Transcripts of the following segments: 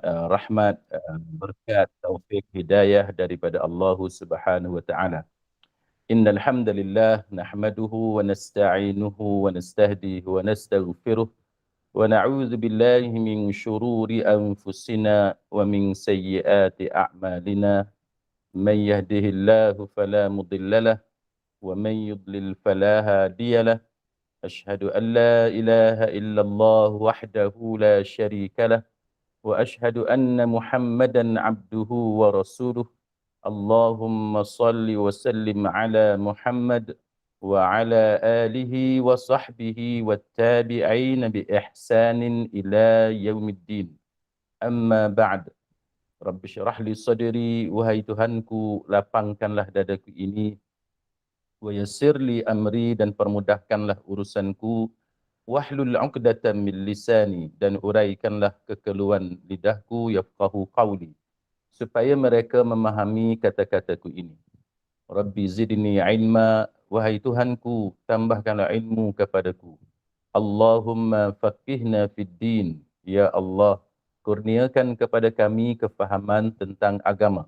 rahmat, berkat, taufik, hidayah daripada Allah Subhanahu wa taala. Innal hamdalillah nahmaduhu wa nasta'inuhu wa nastahdihi wa nastaghfiruh wa na'udzu billahi min shururi anfusina wa min sayyiati a'malina. Man yahdihillahu fala mudilla lahu wa man yudlil fala hadiya lahu. Ashhadu an la ilaha illallah wahdahu la syarika lahu وأشهد أن محمدا عبده ورسوله. اللهم صل وسلم على محمد وعلى آله وصحبه والتابعين بإحسان إلى يوم الدين. أما بعد. رب اشرح لي صدري. Wahai Tuhanku, lapangkanlah dadaku ini. Wa yassir li amri, dan permudahkanlah urusanku. Wahlul 'uqdatam min lisani, dan uraikanlah kekeluhan lidahku, yafqahu qawli, supaya mereka memahami kata-kataku ini. Rabbi zidni ilma, wahai Tuhanku, tambahkanlah ilmu kepadaku. Allahumma faqihna fid din, ya Allah, kurniakan kepada kami kefahaman tentang agama.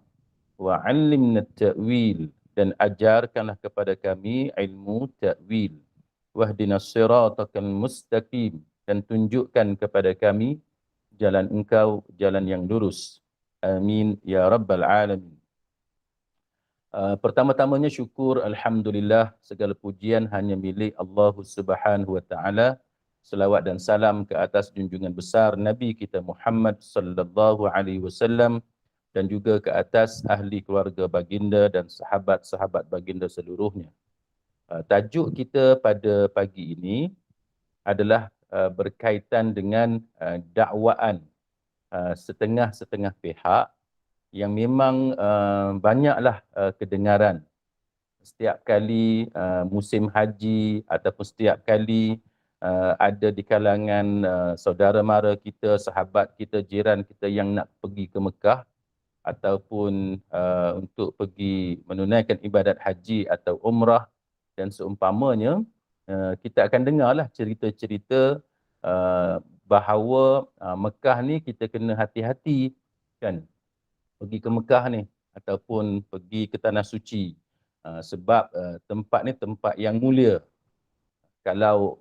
Wa 'allimna ta'wil, dan ajarkanlah kepada kami ilmu ta'wil. Wahdinas siratal mustaqim, dan tunjukkan kepada kami jalan Engkau, jalan yang lurus. Amin ya rabbal alamin. Pertama-tamanya syukur, alhamdulillah, segala pujian hanya milik Allah Subhanahu wa taala. Selawat dan salam ke atas junjungan besar Nabi kita Muhammad sallallahu alaihi wasallam, dan juga ke atas ahli keluarga baginda dan sahabat-sahabat baginda seluruhnya. Tajuk kita pada pagi ini adalah berkaitan dengan dakwaan setengah-setengah pihak yang memang banyaklah kedengaran setiap kali musim haji, ataupun setiap kali ada di kalangan saudara mara kita, sahabat kita, jiran kita yang nak pergi ke Mekah ataupun untuk pergi menunaikan ibadat haji atau umrah dan seumpamanya. Kita akan dengarlah cerita-cerita bahawa Mekah ni kita kena hati-hati kan, pergi ke Mekah ni ataupun pergi ke Tanah Suci, sebab tempat ni tempat yang mulia. Kalau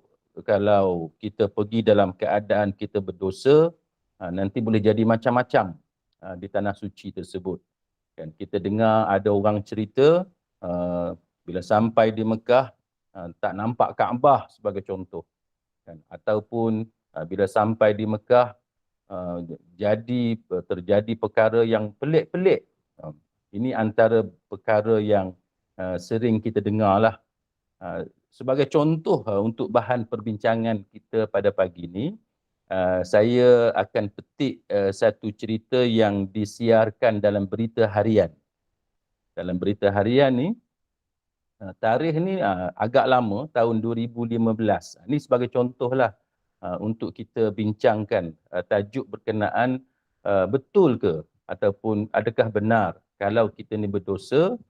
kita pergi dalam keadaan kita berdosa, nanti boleh jadi macam-macam di Tanah Suci tersebut. Dan kita dengar ada orang cerita bila sampai di Mekah tak nampak Kaabah sebagai contoh, kan? Ataupun bila sampai di Mekah terjadi perkara yang pelik-pelik. Ini antara perkara yang sering kita dengarlah. Sebagai contoh untuk bahan perbincangan kita pada pagi ini, saya akan petik satu cerita yang disiarkan dalam berita harian. Dalam berita harian ni, tarikh ni agak lama, tahun 2015. Ini sebagai contohlah untuk kita bincangkan tajuk berkenaan betul ke ataupun adakah benar kalau kita ni berdosa,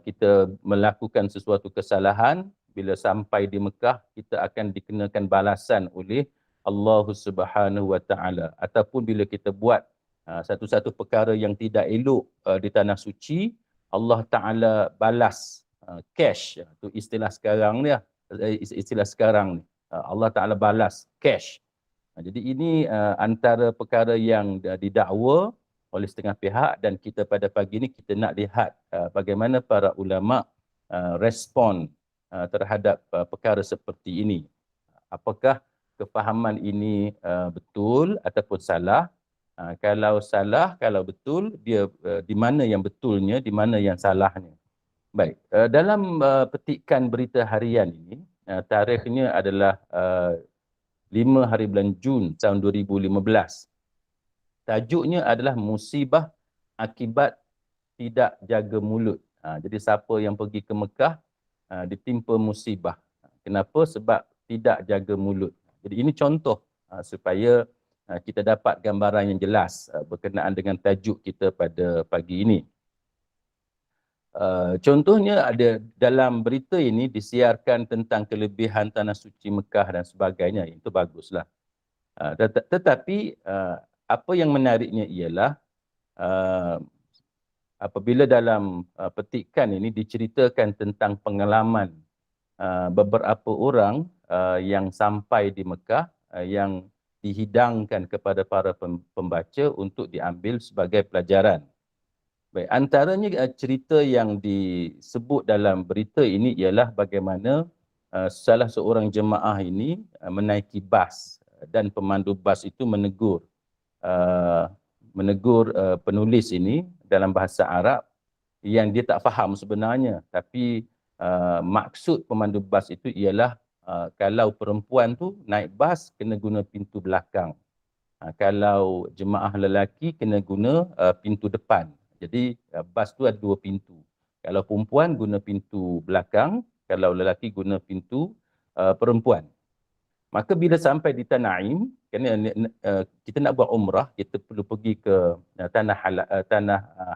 kita melakukan sesuatu kesalahan, bila sampai di Mekah kita akan dikenakan balasan oleh Allah Subhanahu wa taala, ataupun bila kita buat satu-satu perkara yang tidak elok di tanah suci, Allah taala balas cash. Itu istilah sekarang ni, Allah taala balas cash. Jadi ini antara perkara yang didakwa oleh setengah pihak, dan kita pada pagi ini kita nak lihat bagaimana para ulama respon terhadap perkara seperti ini. Apakah kefahaman ini betul ataupun salah? Kalau salah, kalau betul, dia di mana yang betulnya, di mana yang salahnya. Baik, dalam petikan berita harian ini, tarikhnya adalah 5 hari bulan Jun tahun 2015. Tajuknya adalah musibah akibat tidak jaga mulut. Jadi siapa yang pergi ke Mekah ditimpa musibah. Kenapa? Sebab tidak jaga mulut. Jadi ini contoh supaya kita dapat gambaran yang jelas berkenaan dengan tajuk kita pada pagi ini. Contohnya ada dalam berita ini disiarkan tentang kelebihan tanah suci Mekah dan sebagainya. Itu baguslah. Tetapi apa yang menariknya ialah apabila dalam petikan ini diceritakan tentang pengalaman beberapa orang yang sampai di Mekah yang dihidangkan kepada para pembaca untuk diambil sebagai pelajaran. Baik, antaranya cerita yang disebut dalam berita ini ialah bagaimana salah seorang jemaah ini menaiki bas dan pemandu bas itu uh, menegur penulis ini dalam bahasa Arab yang dia tak faham sebenarnya, tapi maksud pemandu bas itu ialah kalau perempuan tu naik bas kena guna pintu belakang. Kalau jemaah lelaki kena guna pintu depan. Jadi bas tu ada dua pintu. Kalau perempuan guna pintu belakang, kalau lelaki guna pintu perempuan. Maka bila sampai di Tanah Aim, kerana kita nak buat umrah, kita perlu pergi ke tanah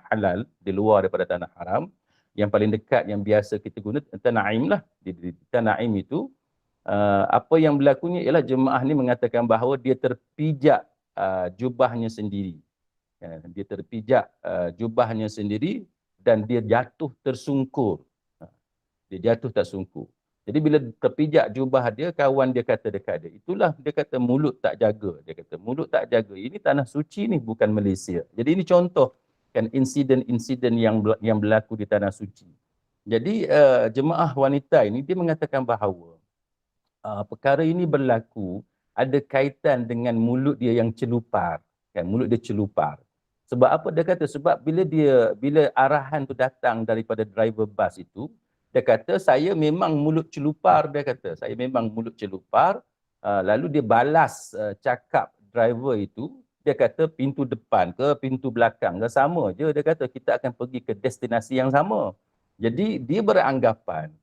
halal di luar daripada tanah haram. Yang paling dekat yang biasa kita guna Tanah Aim lah. Di Tanah Aim itu, apa yang berlakunya ialah jemaah ni mengatakan bahawa dia terpijak jubahnya sendiri. Dia terpijak jubahnya sendiri dan dia jatuh tersungkur. Dia jatuh tak sungkur. Jadi bila terpijak jubah dia, kawan dia kata dekat dia, itulah dia kata mulut tak jaga. Dia kata mulut tak jaga. Ini tanah suci ni, bukan Malaysia. Jadi ini contoh kan insiden-insiden yang berlaku di tanah suci. Jadi jemaah wanita ini dia mengatakan bahawa perkara ini berlaku ada kaitan dengan mulut dia yang celupar. Kan, mulut dia celupar. Sebab apa dia kata? Sebab bila arahan tu datang daripada driver bas itu, dia kata saya memang mulut celupar, dia kata. Saya memang mulut celupar. Lalu dia balas cakap driver itu, dia kata pintu depan ke pintu belakang ke sama je. Dia kata kita akan pergi ke destinasi yang sama. Jadi dia beranggapan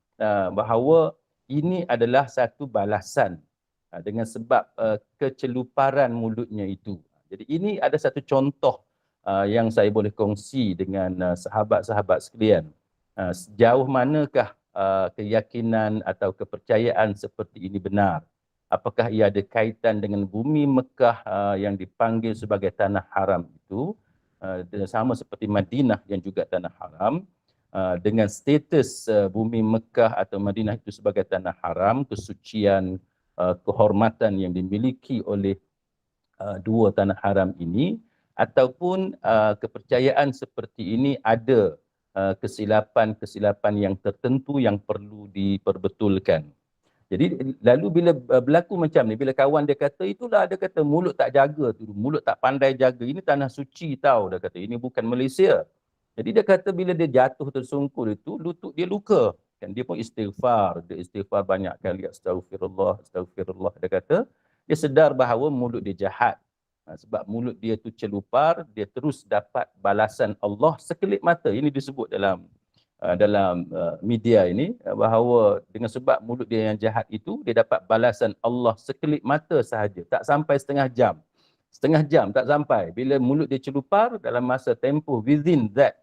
bahawa ini adalah satu balasan dengan sebab keceluparan mulutnya itu. Jadi ini ada satu contoh yang saya boleh kongsi dengan sahabat-sahabat sekalian. Sejauh manakah keyakinan atau kepercayaan seperti ini benar? Apakah ia ada kaitan dengan bumi Mekah yang dipanggil sebagai tanah haram itu, sama seperti Madinah yang juga tanah haram, dengan status bumi Mekah atau Madinah itu sebagai tanah haram, kesucian, kehormatan yang dimiliki oleh dua tanah haram ini, ataupun kepercayaan seperti ini ada kesilapan-kesilapan yang tertentu yang perlu diperbetulkan. Jadi lalu bila berlaku macam ni, bila kawan dia kata itulah, dia kata mulut tak jaga tu, mulut tak pandai jaga, ini tanah suci tau, dia kata ini bukan Malaysia. Jadi dia kata bila dia jatuh tersungkur itu, lutut dia luka. Kan dia pun istighfar, dia istighfar banyak kali, astagfirullah, astagfirullah. Dia kata dia sedar bahawa mulut dia jahat. Sebab mulut dia tu celupar, dia terus dapat balasan Allah sekelip mata. Ini disebut dalam media ini bahawa dengan sebab mulut dia yang jahat itu, dia dapat balasan Allah sekelip mata sahaja, tak sampai setengah jam tak sampai. Bila mulut dia celupar, dalam masa tempoh within that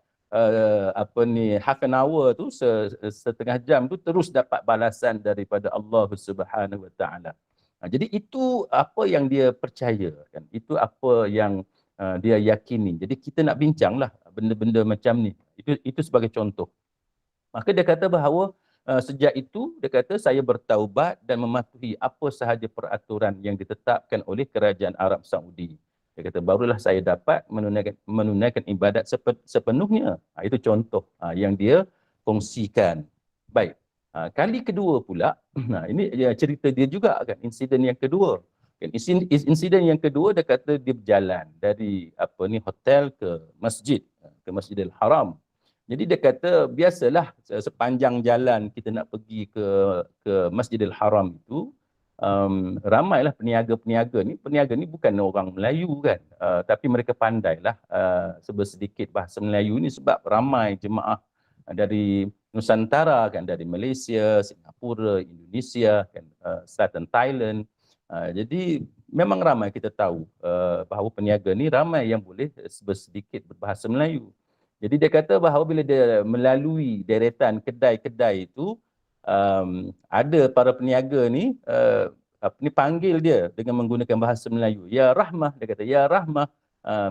half an hour tu, setengah jam tu, terus dapat balasan daripada Allah Subhanahu Wa Taala. Jadi itu apa yang dia percaya, kan? Itu apa yang dia yakini. Jadi kita nak bincanglah benda-benda macam ni. Itu sebagai contoh. Maka dia kata bahawa sejak itu, dia kata saya bertaubat dan mematuhi apa sahaja peraturan yang ditetapkan oleh kerajaan Arab Saudi. Dia kata barulah saya dapat menunaikan ibadat sepenuhnya. Itu contoh yang dia kongsikan. Baik. Kali kedua pula, ini cerita dia juga kan, insiden yang kedua. Insiden yang kedua, dia kata dia berjalan dari hotel ke Masjidil Haram. Jadi dia kata biasalah sepanjang jalan kita nak pergi ke Masjidil Haram itu, ramailah peniaga-peniaga ni. Peniaga ni bukan orang Melayu kan, tapi mereka pandailah sedikit bahasa Melayu ni sebab ramai jemaah dari Nusantara kan, dari Malaysia, Singapura, Indonesia kan, Selatan Thailand. Jadi memang ramai kita tahu bahawa peniaga ni ramai yang boleh sedikit berbahasa Melayu. Jadi dia kata bahawa bila dia melalui deretan kedai-kedai itu, ada para peniaga ni panggil dia dengan menggunakan bahasa Melayu. Ya Rahmah, dia kata, ya Rahmah,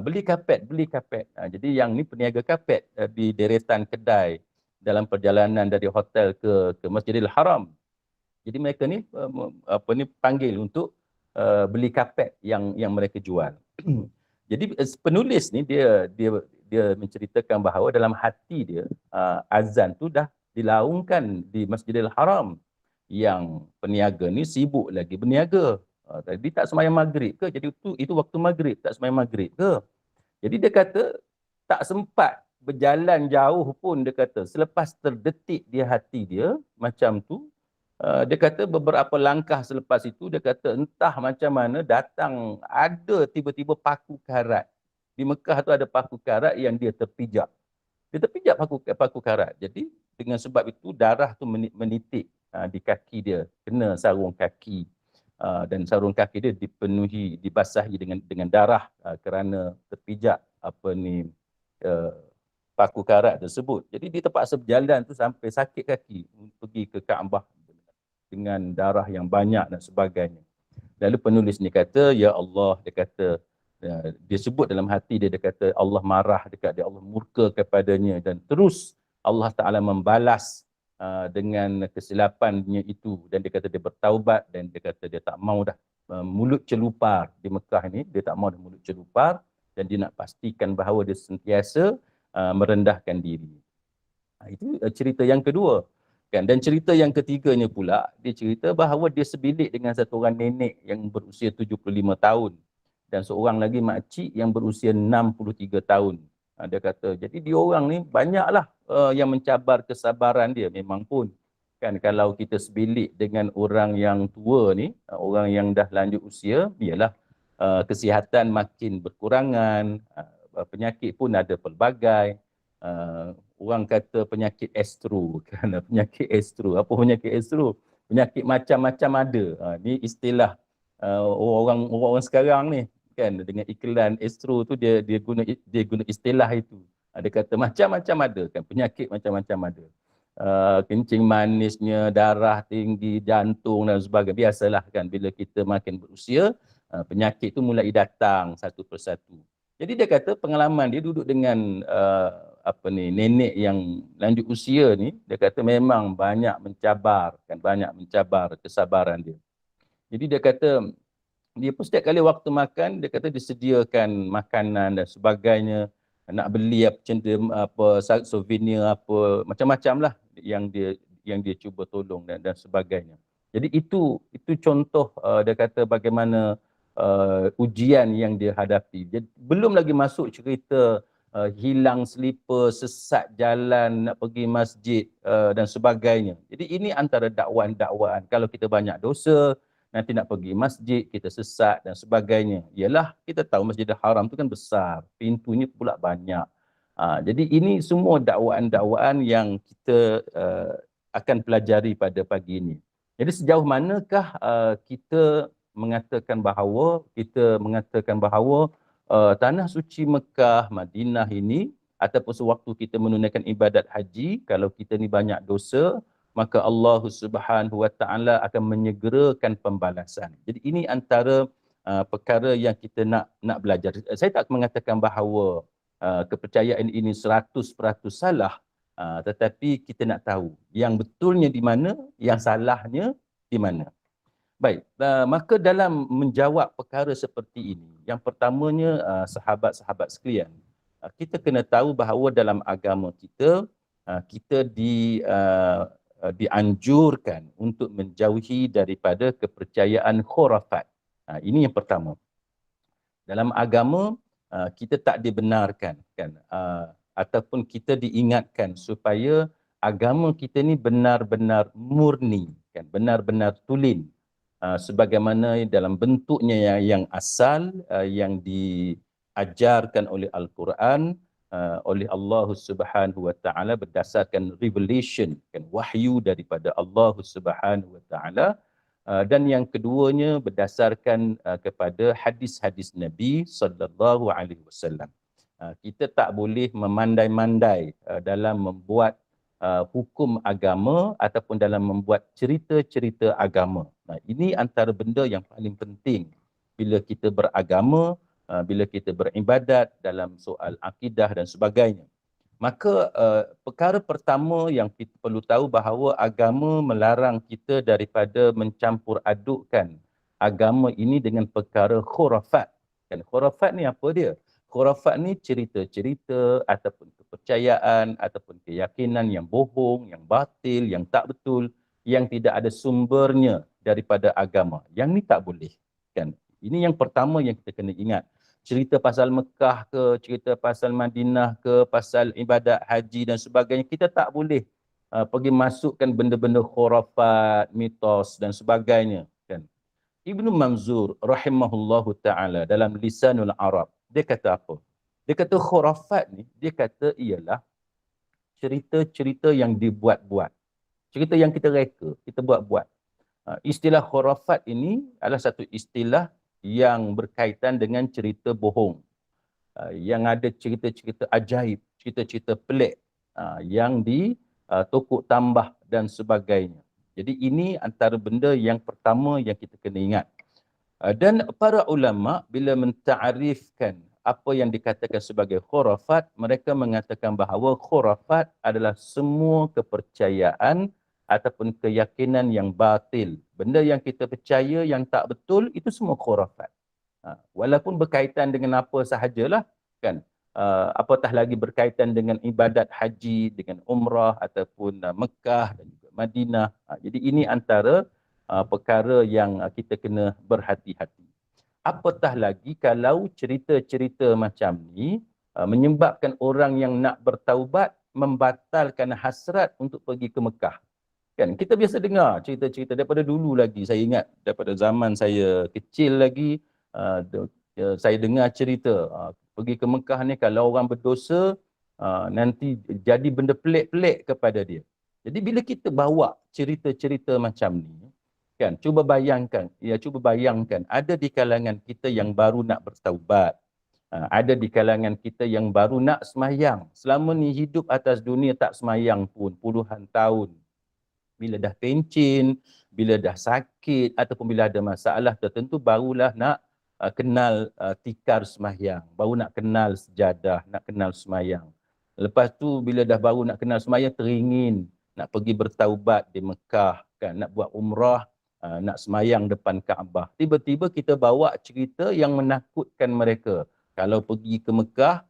beli kapet, beli kapet. Jadi yang ni peniaga kapet di deretan kedai dalam perjalanan dari hotel ke Masjidil Haram. Jadi mereka ni panggil untuk beli kapet yang mereka jual. Jadi penulis ni dia menceritakan bahawa dalam hati dia azan tu dah dilaungkan di Masjidil Haram, yang peniaga ni sibuk lagi berniaga. Tadi tak sembahyang maghrib ke? Jadi itu waktu maghrib, tak sembahyang maghrib ke? Jadi dia kata tak sempat berjalan jauh pun, dia kata selepas terdetik di hati dia macam tu, dia kata beberapa langkah selepas itu, dia kata entah macam mana datang ada tiba-tiba paku karat. Di Mekah tu ada paku karat yang dia terpijak. Dia terpijak paku karat. Jadi dengan sebab itu darah tu menitik di kaki dia, kena sarung kaki. Dan sarung kaki dia dibasahi dengan darah kerana terpijak paku karat tersebut. Jadi dia terpaksa berjalan tu sampai sakit kaki pergi ke Kaabah dengan darah yang banyak dan sebagainya. Lalu penulis ni kata, ya Allah, dia kata, dia sebut dalam hati dia, dia kata Allah marah dekat dia, Allah murka kepadanya, dan terus Allah Ta'ala membalas dengan kesilapannya itu, dan dia kata dia bertaubat, dan dia kata dia tak mau dah mulut celupar di Mekah ni, dia tak mau dah mulut celupar, dan dia nak pastikan bahawa dia sentiasa merendahkan diri. Itu cerita yang kedua. Dan cerita yang ketiganya pula, dia cerita bahawa dia sebilik dengan satu orang nenek yang berusia 75 tahun dan seorang lagi makcik yang berusia 63 tahun. Dia kata, jadi diorang ni banyaklah yang mencabar kesabaran dia. Memang pun, kan, kalau kita sebilik dengan orang yang tua ni, orang yang dah lanjut usia, ialah kesihatan makin berkurangan, penyakit pun ada pelbagai. Orang kata penyakit astro, kerana penyakit astro. Apa penyakit astro? Penyakit macam-macam ada. Ni istilah orang sekarang ni, kan, dengan iklan astro tu dia guna istilah itu. Dia kata macam-macam ada, kan, penyakit macam-macam ada. Kencing manisnya, darah tinggi, jantung dan sebagainya. Biasalah, kan, bila kita makin berusia, penyakit tu mulai datang satu persatu. Jadi dia kata pengalaman dia duduk dengan nenek yang lanjut usia ni, dia kata memang banyak mencabar, kan, banyak mencabar kesabaran dia. Jadi dia kata dia pun setiap kali waktu makan, dia kata disediakan makanan dan sebagainya, nak beli souvenir apa macam-macam lah yang dia cuba tolong dan sebagainya. Jadi itu contoh dia kata bagaimana ujian yang dia hadapi. Jadi, belum lagi masuk cerita hilang selipar, sesat jalan, nak pergi masjid dan sebagainya. Jadi ini antara dakwaan-dakwaan. Kalau kita banyak dosa, nanti nak pergi masjid, kita sesat dan sebagainya. Ialah kita tahu Masjidil Haram tu kan besar, pintunya pula banyak. Jadi ini semua dakwaan-dakwaan yang kita akan pelajari pada pagi ini. Jadi sejauh manakah kita mengatakan bahawa tanah suci Mekah, Madinah ini, ataupun sewaktu kita menunaikan ibadat haji, kalau kita ni banyak dosa, maka Allah Subhanahu Wa Taala akan menyegerakan pembalasan. Jadi ini antara perkara yang kita nak belajar. Saya tak mengatakan bahawa kepercayaan ini 100% salah, tetapi kita nak tahu yang betulnya di mana, yang salahnya di mana. Baik, maka dalam menjawab perkara seperti ini, yang pertamanya sahabat-sahabat sekalian, kita kena tahu bahawa dalam agama kita, kita dianjurkan untuk menjauhi daripada kepercayaan khurafat. Ini yang pertama. Dalam agama, kita tak dibenarkan, kan, ataupun kita diingatkan supaya agama kita ni benar-benar murni, kan, benar-benar tulen. Sebagaimana dalam bentuknya yang asal, yang diajarkan oleh Al-Quran, oleh Allah Subhanahu Wa Taala berdasarkan revelation, kan, wahyu daripada Allah Subhanahu Wa Taala, dan yang keduanya berdasarkan kepada hadis-hadis Nabi sallallahu alaihi wasallam. Kita tak boleh memandai-mandai dalam membuat hukum agama ataupun dalam membuat cerita-cerita agama. Nah, ini antara benda yang paling penting bila kita beragama, bila kita beribadat dalam soal akidah dan sebagainya. Maka perkara pertama yang kita perlu tahu bahawa agama melarang kita daripada mencampur adukkan agama ini dengan perkara khurafat. Kan khurafat ni apa dia? Khurafat ni cerita-cerita ataupun kepercayaan ataupun keyakinan yang bohong, yang batil, yang tak betul, yang tidak ada sumbernya daripada agama. Yang ni tak boleh. Kan? Ini yang pertama yang kita kena ingat. Cerita pasal Mekah ke, cerita pasal Madinah ke, pasal ibadat haji dan sebagainya, kita tak boleh pergi masukkan benda-benda khurafat, mitos dan sebagainya. Kan? Ibnu Manzur rahimahullahu ta'ala dalam Lisanul Arab, dia kata apa? Dia kata khurafat ni, dia kata ialah cerita-cerita yang dibuat-buat. Cerita yang kita reka, kita buat-buat. Istilah khurafat ini adalah satu istilah yang berkaitan dengan cerita bohong. Yang ada cerita-cerita ajaib, cerita-cerita pelik yang ditokok tambah dan sebagainya. Jadi ini antara benda yang pertama yang kita kena ingat. Dan para ulama bila menta'arifkan apa yang dikatakan sebagai khurafat, mereka mengatakan bahawa khurafat adalah semua kepercayaan ataupun keyakinan yang batil. Benda yang kita percaya yang tak betul, itu semua khurafat. Walaupun berkaitan dengan apa sahajalah, kan? Apatah lagi berkaitan dengan ibadat haji, dengan umrah ataupun Mekah dan juga Madinah. Jadi ini antara perkara yang kita kena berhati-hati. Apatah lagi kalau cerita-cerita macam ni menyebabkan orang yang nak bertaubat membatalkan hasrat untuk pergi ke Mekah. Kan kita biasa dengar cerita-cerita daripada dulu lagi. Saya ingat daripada zaman saya kecil lagi, saya dengar cerita pergi ke Mekah ni kalau orang berdosa nanti jadi benda pelik-pelik kepada dia. Jadi bila kita bawa cerita-cerita macam ni, kan, cuba bayangkan ada di kalangan kita yang baru nak bertaubat, ada di kalangan kita yang baru nak semayang, selama ni hidup atas dunia tak semayang pun puluhan tahun. Bila dah pencin, bila dah sakit ataupun bila ada masalah tertentu barulah nak kenal tikar semayang, baru nak kenal sejadah, nak kenal semayang. Lepas tu bila dah baru nak kenal semayang, teringin nak pergi bertaubat di Mekah, kan, nak buat umrah, nak semayang depan Kaabah. Tiba-tiba kita bawa cerita yang menakutkan mereka. Kalau pergi ke Mekah,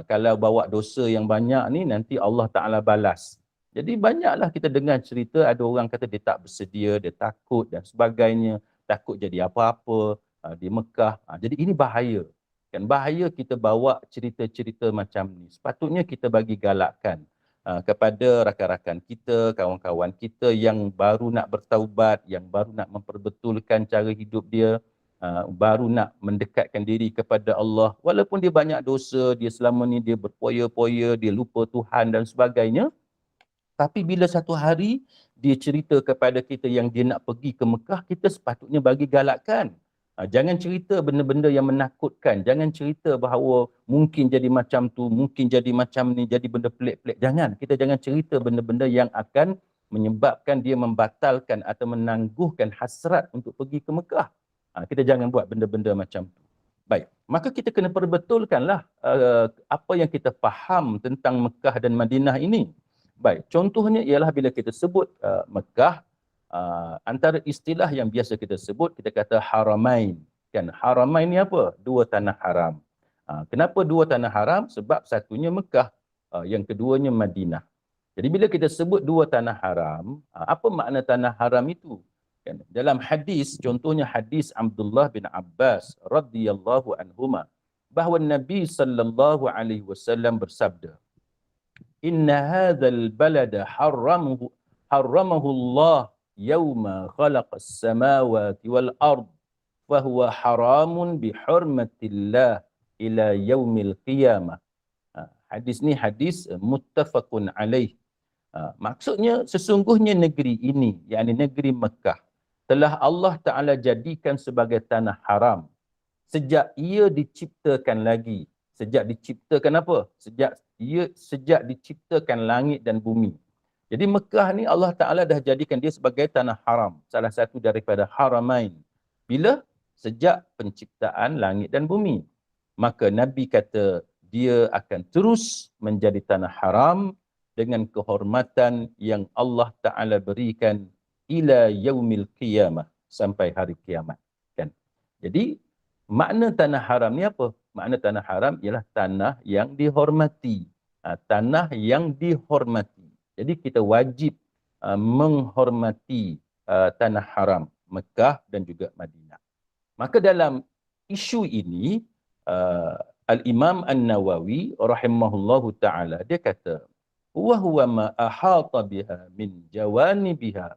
kalau bawa dosa yang banyak ni nanti Allah Ta'ala balas. Jadi banyaklah kita dengar cerita ada orang kata dia tak bersedia, dia takut dan sebagainya, takut jadi apa-apa di Mekah. Jadi ini bahaya. Kan bahaya kita bawa cerita-cerita macam ni. Sepatutnya kita bagi galakkan kepada rakan-rakan kita, kawan-kawan kita yang baru nak bertaubat, yang baru nak memperbetulkan cara hidup dia, baru nak mendekatkan diri kepada Allah. Walaupun dia banyak dosa, dia selama ni dia berpoya-poya, dia lupa Tuhan dan sebagainya. Tapi bila satu hari dia cerita kepada kita yang dia nak pergi ke Mekah, kita sepatutnya bagi galakkan. Jangan cerita benda-benda yang menakutkan. Jangan cerita bahawa mungkin jadi macam tu, mungkin jadi macam ni, jadi benda pelik-pelik. Jangan. Kita jangan cerita benda-benda yang akan menyebabkan dia membatalkan atau menangguhkan hasrat untuk pergi ke Mekah. Kita jangan buat benda-benda macam tu. Baik, maka kita kena perbetulkanlah apa yang kita faham tentang Mekah dan Madinah ini. Baik, contohnya ialah bila kita sebut Mekah, antara istilah yang biasa kita sebut, kita kata Haramain. Kan? Haramain ni apa? Dua tanah haram. Kenapa dua tanah haram? Sebab satunya Mekah, yang keduanya Madinah. Jadi bila kita sebut dua tanah haram, apa makna tanah haram itu? Kan? Dalam hadis, contohnya hadis Abdullah bin Abbas radhiyallahu anhuma, bahawa Nabi sallallahu alaihi wasallam bersabda, Inna hadzal balada harramahu Allah yawma khalaqas samawati wal ard fahuwa haramun bihurmatillah ila yaumil qiyamah. Hadis ni hadis muttafaqun alaih. Maksudnya sesungguhnya negeri ini, yakni negeri Mekah, telah Allah Ta'ala jadikan sebagai tanah haram sejak ia diciptakan lagi. Sejak diciptakan apa? Sejak diciptakan langit dan bumi. Jadi Mekah ni Allah Ta'ala dah jadikan dia sebagai tanah haram. Salah satu daripada haramain. Bila? Sejak penciptaan langit dan bumi. Maka Nabi kata dia akan terus menjadi tanah haram dengan kehormatan yang Allah Ta'ala berikan ila yaumil qiyamah. Sampai hari kiamat. Kan? Jadi makna tanah haram ni apa? Makna tanah haram ialah tanah yang dihormati. Tanah yang dihormati. Jadi kita wajib menghormati tanah haram Mekah dan juga Madinah. Maka dalam isu ini Al-Imam An-Nawawi rahimahullahu taala dia kata wa huwa ma ahata biha min jawanibiha.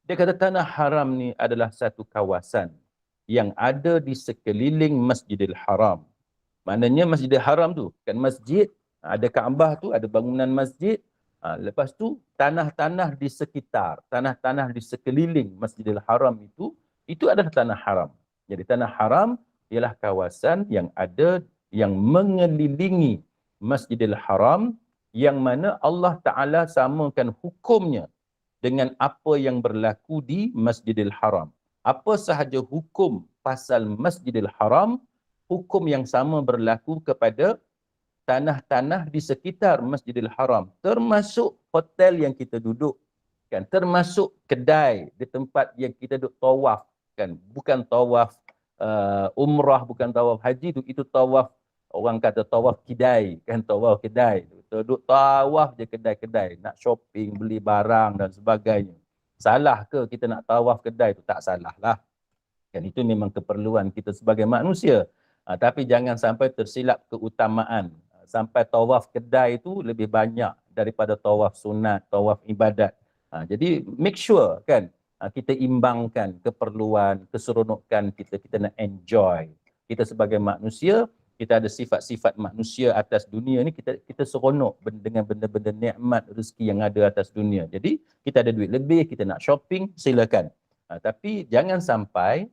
Dia kata tanah haram ni adalah satu kawasan yang ada di sekeliling Masjidil Haram. Maknanya Masjidil Haram tu kan masjid, ada Kaabah tu, ada bangunan masjid. Lepas tu tanah-tanah di sekitar, tanah-tanah di sekeliling Masjidil Haram itu adalah tanah haram. Jadi tanah haram ialah kawasan yang ada yang mengelilingi Masjidil Haram yang mana Allah Ta'ala samakan hukumnya dengan apa yang berlaku di Masjidil Haram. Apa sahaja hukum pasal Masjidil Haram, hukum yang sama berlaku kepada tanah-tanah di sekitar Masjidil Haram, termasuk hotel yang kita duduk, kan, termasuk kedai di tempat yang kita duduk tawaf, kan, bukan tawaf umrah, bukan tawaf haji tu, itu tawaf, orang kata tawaf kedai, kan, tawaf kedai, duduk tawaf je kedai-kedai, nak shopping, beli barang dan sebagainya. Salah ke kita nak tawaf kedai tu? Tak salah lah. Kan itu memang keperluan kita sebagai manusia. Tapi jangan sampai tersilap keutamaan. Sampai tawaf kedai itu lebih banyak daripada tawaf sunat, tawaf ibadat. Jadi make sure kan kita imbangkan keperluan, keseronokan kita, kita nak enjoy. Kita sebagai manusia, kita ada sifat-sifat manusia atas dunia ni, kita seronok dengan benda-benda nikmat rezeki yang ada atas dunia. Jadi kita ada duit lebih, kita nak shopping, silakan. Tapi jangan sampai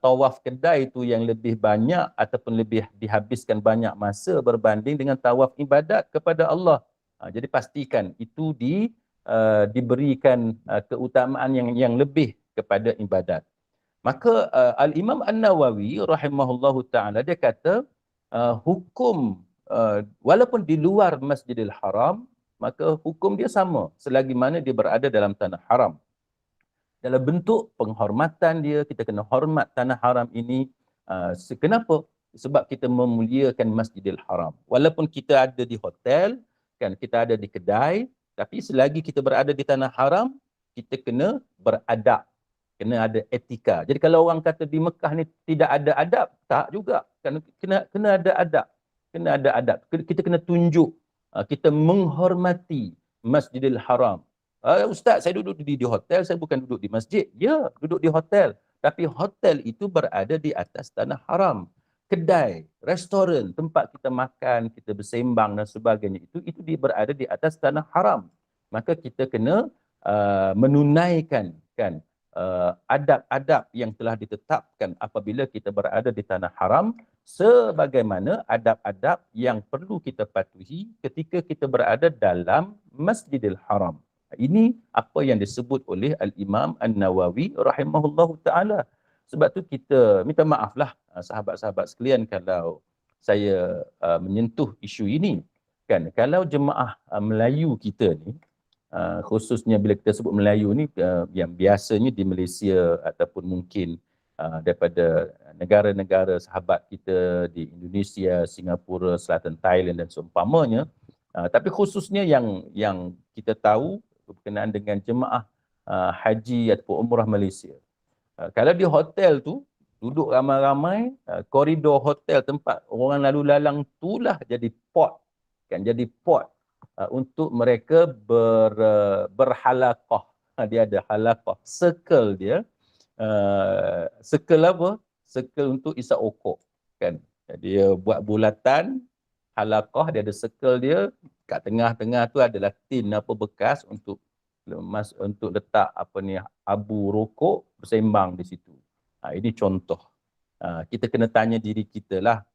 tawaf kedai itu yang lebih banyak ataupun lebih dihabiskan banyak masa berbanding dengan tawaf ibadat kepada Allah. Jadi pastikan itu diberikan keutamaan yang lebih kepada ibadat. Maka Al-Imam An-Nawawi rahimahullahu ta'ala dia kata hukum walaupun di luar Masjidil Haram, maka hukum dia sama selagi mana dia berada dalam tanah haram. Dalam bentuk penghormatan dia, kita kena hormat tanah haram ini. Kenapa? Sebab kita memuliakan Masjidil Haram. Walaupun kita ada di hotel, kan, kita ada di kedai, tapi selagi kita berada di tanah haram, kita kena beradab, kena ada etika. Jadi kalau orang kata di Mekah ni tidak ada adab, tak juga. Kena ada adab. Kena ada adab. Kita kena tunjuk kita menghormati Masjidil Haram. Ustaz, saya duduk di hotel, saya bukan duduk di masjid. Ya, duduk di hotel. Tapi hotel itu berada di atas tanah haram. Kedai, restoran, tempat kita makan, kita bersembang dan sebagainya, itu berada di atas tanah haram. Maka kita kena menunaikan kan adab-adab yang telah ditetapkan apabila kita berada di tanah haram, sebagaimana adab-adab yang perlu kita patuhi ketika kita berada dalam Masjidil Haram. Ini apa yang disebut oleh Al-Imam An-Nawawi rahimahullahu ta'ala. Sebab tu kita minta maaflah sahabat-sahabat sekalian kalau saya menyentuh isu ini. Kan, kalau jemaah Melayu kita ni, khususnya bila kita sebut Melayu ni, yang biasanya di Malaysia ataupun mungkin daripada negara-negara sahabat kita di Indonesia, Singapura, Selatan Thailand dan seumpamanya. Tapi khususnya yang kita tahu berkenaan dengan jemaah haji ataupun umrah Malaysia. Kalau di hotel tu, duduk ramai-ramai, koridor hotel tempat orang lalu lalang itulah jadi pot. Kan, jadi pot untuk mereka berhalaqah. Dia ada halaqah, circle dia. Circle apa? Circle untuk isap okok. Kan? Dia buat bulatan, halaqah, dia ada circle dia. Kat tengah-tengah tu adalah tin apa bekas untuk letak apa ni, abu rokok, bersembang di situ. Ini contoh. Kita kena tanya diri kita lah,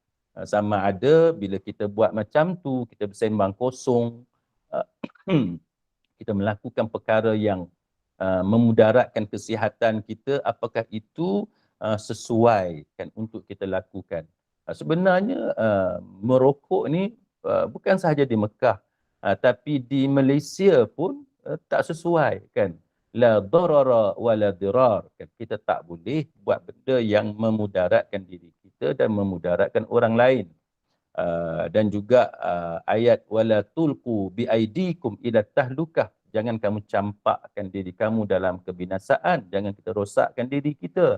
sama ada bila kita buat macam tu, kita bersembang kosong, kita melakukan perkara yang memudaratkan kesihatan kita, apakah itu sesuai kan untuk kita lakukan. Sebenarnya merokok ni bukan sahaja di Mekah, tapi di Malaysia pun tak sesuai kan. La darara wa la dirar kan. Kita tak boleh buat benda yang memudaratkan diri kita dan memudaratkan orang lain. Dan juga ayat wala tulqu biaidikum ila tahlukah, jangan kamu campakkan diri kamu dalam kebinasaan, jangan kita rosakkan diri kita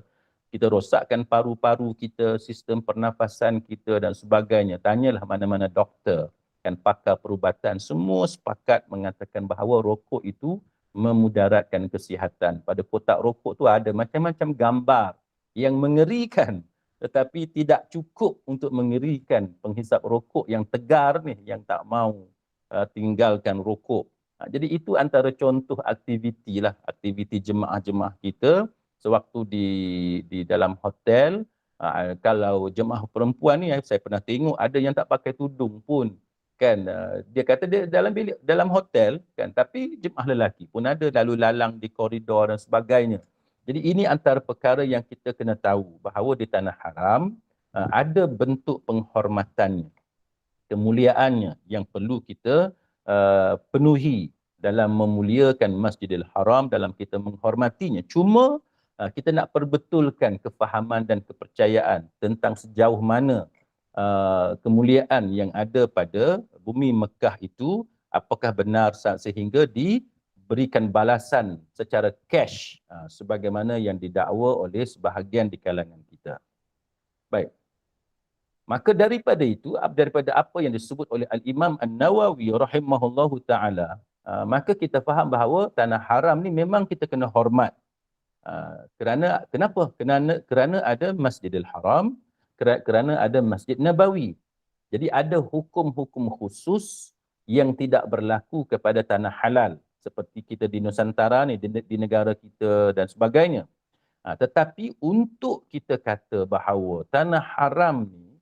rosakkan paru-paru kita, sistem pernafasan kita dan sebagainya. Tanyalah mana-mana doktor kan, pakar perubatan, semua sepakat mengatakan bahawa rokok itu memudaratkan kesihatan. Pada kotak rokok tu ada macam-macam gambar yang mengerikan, tetapi tidak cukup untuk mengerikan penghisap rokok yang tegar ni, yang tak mau tinggalkan rokok. Jadi itu antara contoh aktiviti lah, aktiviti jemaah-jemaah kita sewaktu di dalam hotel. Kalau jemaah perempuan ni, saya pernah tengok ada yang tak pakai tudung pun kan. Dia kata dia dalam bilik, dalam hotel kan, tapi jemaah lelaki pun ada lalu lalang di koridor dan sebagainya. Jadi ini antara perkara yang kita kena tahu bahawa di tanah haram ada bentuk penghormatannya, kemuliaannya yang perlu kita penuhi dalam memuliakan Masjidil Haram, dalam kita menghormatinya. Cuma kita nak perbetulkan kefahaman dan kepercayaan tentang sejauh mana kemuliaan yang ada pada bumi Mekah itu, apakah benar sehingga berikan balasan secara cash sebagaimana yang didakwa oleh sebahagian di kalangan kita. Baik. Maka daripada itu, daripada apa yang disebut oleh Al-Imam An-Nawawi rahimahullahu ta'ala, maka kita faham bahawa tanah haram ni memang kita kena hormat. Kenapa? Kerana ada Masjidil Haram, kerana ada Masjid Nabawi. Jadi ada hukum-hukum khusus yang tidak berlaku kepada tanah halal, seperti kita di Nusantara ni, di negara kita dan sebagainya. Tetapi untuk kita kata bahawa tanah haram ni,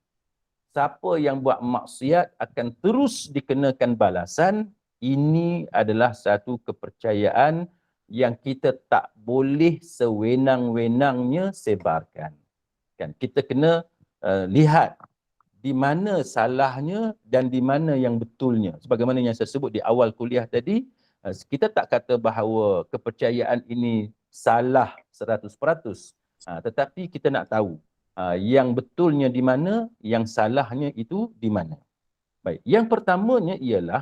siapa yang buat maksiat akan terus dikenakan balasan, ini adalah satu kepercayaan yang kita tak boleh sewenang-wenangnya sebarkan. Kan? Kita kena lihat di mana salahnya dan di mana yang betulnya. Sebagaimana yang saya sebut di awal kuliah tadi, kita tak kata bahawa kepercayaan ini salah 100%, tetapi kita nak tahu yang betulnya di mana, yang salahnya itu di mana. Baik, yang pertamanya ialah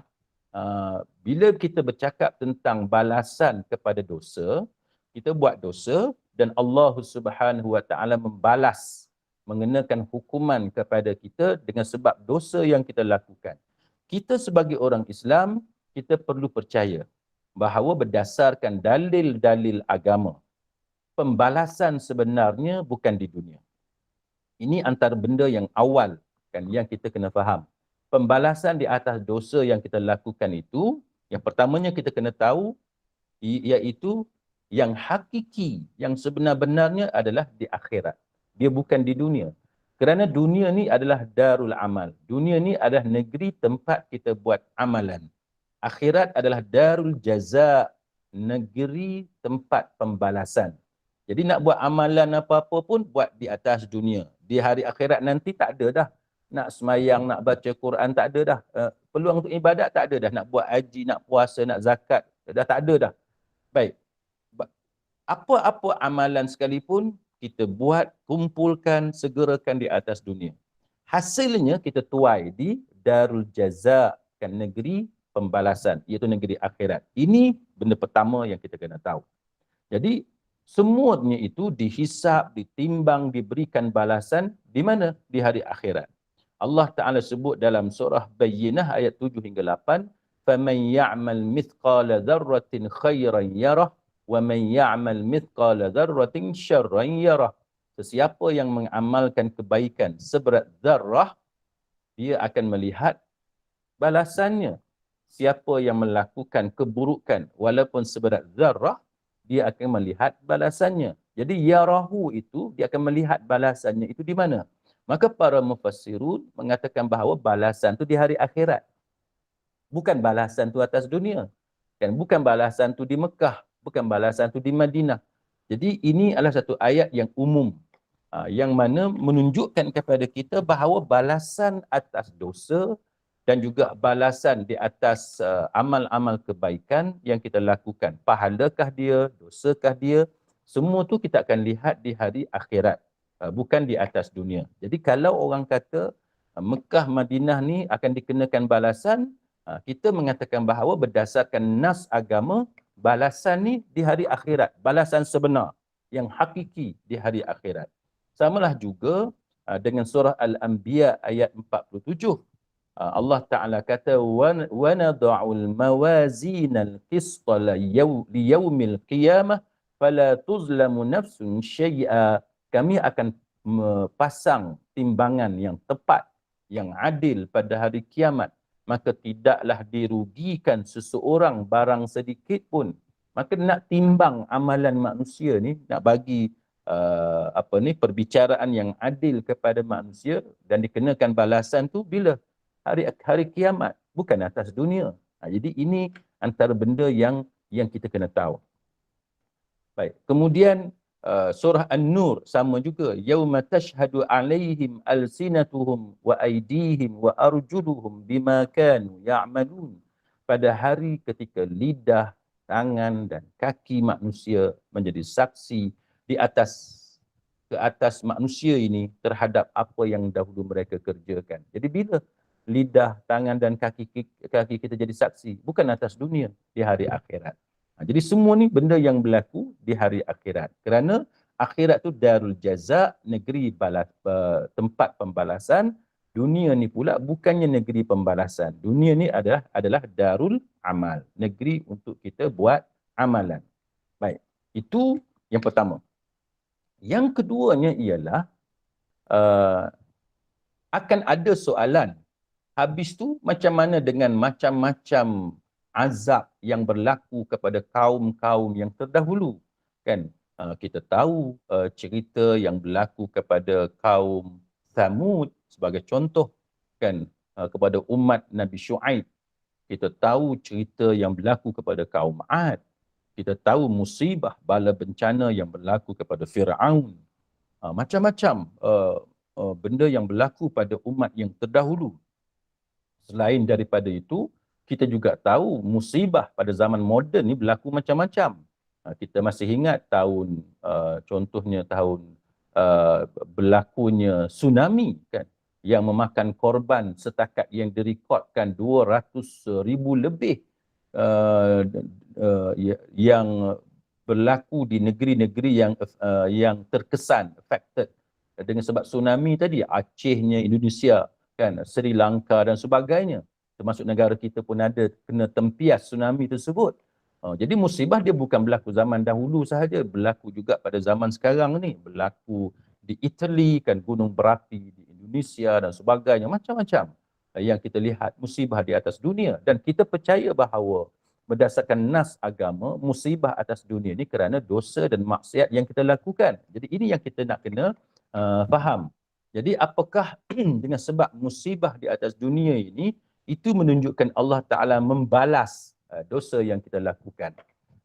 bila kita bercakap tentang balasan kepada dosa, kita buat dosa dan Allah Subhanahu Wa Taala membalas, mengenakan hukuman kepada kita dengan sebab dosa yang kita lakukan. Kita sebagai orang Islam, kita perlu percaya bahawa berdasarkan dalil-dalil agama, pembalasan sebenarnya bukan di dunia. Ini antara benda yang awal kan, yang kita kena faham. Pembalasan di atas dosa yang kita lakukan itu, yang pertamanya kita kena tahu, iaitu yang hakiki, yang sebenar-benarnya adalah di akhirat. Dia bukan di dunia. Kerana dunia ni adalah darul amal. Dunia ni adalah negeri tempat kita buat amalan. Akhirat adalah darul jaza, negeri tempat pembalasan. Jadi nak buat amalan apa-apa pun buat di atas dunia. Di hari akhirat nanti tak ada dah. Nak semayang, nak baca Quran tak ada dah. Peluang untuk ibadat tak ada dah. Nak buat haji, nak puasa, nak zakat, dah tak ada dah. Baik. Apa-apa amalan sekalipun, kita buat, kumpulkan, segerakan di atas dunia. Hasilnya kita tuai di Darul Jaza, kan, negeri pembalasan, iaitu negeri akhirat. Ini benda pertama yang kita kena tahu. Jadi, semuanya itu dihisap, ditimbang, diberikan balasan di mana? Di hari akhirat. Allah Ta'ala sebut dalam surah Bayyinah ayat 7 hingga 8, فَمَنْ يَعْمَلْ مِثْقَالَ ذَرَّةٍ خَيْرًا يَرَهُ وَمَنْ يَعْمَلْ مِثْقَالَ ذَرَّةٍ شَرًّا يَرَهُ. Sesiapa yang mengamalkan kebaikan seberat zarrah, dia akan melihat balasannya. Siapa yang melakukan keburukan walaupun seberat zarrah, dia akan melihat balasannya. Jadi yarahu itu, dia akan melihat balasannya itu di mana? Maka para mufassirun mengatakan bahawa balasan itu di hari akhirat. Bukan balasan itu atas dunia. Kan bukan balasan tu di Mekah, bukan balasan tu di Madinah. Jadi ini adalah satu ayat yang umum, yang mana menunjukkan kepada kita bahawa balasan atas dosa dan juga balasan di atas amal-amal kebaikan yang kita lakukan, pahalakah dia, dosakah dia, semua tu kita akan lihat di hari akhirat, bukan di atas dunia. Jadi kalau orang kata Mekah, Madinah ni akan dikenakan balasan, kita mengatakan bahawa berdasarkan nas agama, balasan ni di hari akhirat, balasan sebenar yang hakiki di hari akhirat. Samalah juga dengan surah Al-Anbiya ayat 47. Allah Ta'ala kata, وَنَضَعُ الْمَوَازِينَ الْقِسْطَ لِيَوْمِ الْقِيَامَةِ فَلَا تُظْلَمُ نَفْسٌ شَيْئًا. Kami akan pasang timbangan yang tepat, yang adil pada hari kiamat, maka tidaklah dirugikan seseorang barang sedikit pun. Maka nak timbang amalan manusia ni, nak bagi perbicaraan yang adil kepada manusia dan dikenakan balasan tu bila hari kiamat, bukan atas dunia. Jadi ini antara benda yang kita kena tahu. Baik. Kemudian surah An-Nur sama juga, yauma tashhadu alaihim alsinatuhum wa aydihim wa arjuluhum bima kanu ya'malun. Pada hari ketika lidah, tangan dan kaki manusia menjadi saksi di ke atas manusia ini terhadap apa yang dahulu mereka kerjakan. Jadi bila lidah, tangan dan kaki kita jadi saksi, bukan atas dunia, di hari akhirat. Jadi semua ni benda yang berlaku di hari akhirat. Kerana akhirat tu darul jaza, negeri tempat pembalasan. Dunia ni pula bukannya negeri pembalasan. Dunia ni adalah darul amal, negeri untuk kita buat amalan. Baik, itu yang pertama. Yang keduanya ialah akan ada soalan. Habis tu macam mana dengan macam-macam azab yang berlaku kepada kaum-kaum yang terdahulu, kan? Kita tahu cerita yang berlaku kepada kaum Thamud sebagai contoh, kan? Kepada umat Nabi Shu'aib. Kita tahu cerita yang berlaku kepada kaum Ad. Kita tahu musibah bala bencana yang berlaku kepada Fir'aun. Macam-macam benda yang berlaku pada umat yang terdahulu. Selain daripada itu, kita juga tahu musibah pada zaman moden ni berlaku macam-macam. Kita masih ingat contohnya tahun berlakunya tsunami, kan, yang memakan korban setakat yang direkodkan 200,000 lebih, yang berlaku di negeri-negeri yang terkesan, affected dengan sebab tsunami tadi. Acehnya, Indonesia, kan, Sri Lanka dan sebagainya, termasuk negara kita pun ada kena tempias tsunami tersebut. Jadi musibah dia bukan berlaku zaman dahulu sahaja, berlaku juga pada zaman sekarang ni, berlaku di Italy, kan, gunung berapi di Indonesia dan sebagainya, macam-macam yang kita lihat musibah di atas dunia. Dan kita percaya bahawa berdasarkan nas agama, musibah atas dunia ni kerana dosa dan maksiat yang kita lakukan. Jadi ini yang kita nak kena faham. Jadi apakah dengan sebab musibah di atas dunia ini, itu menunjukkan Allah Ta'ala membalas dosa yang kita lakukan.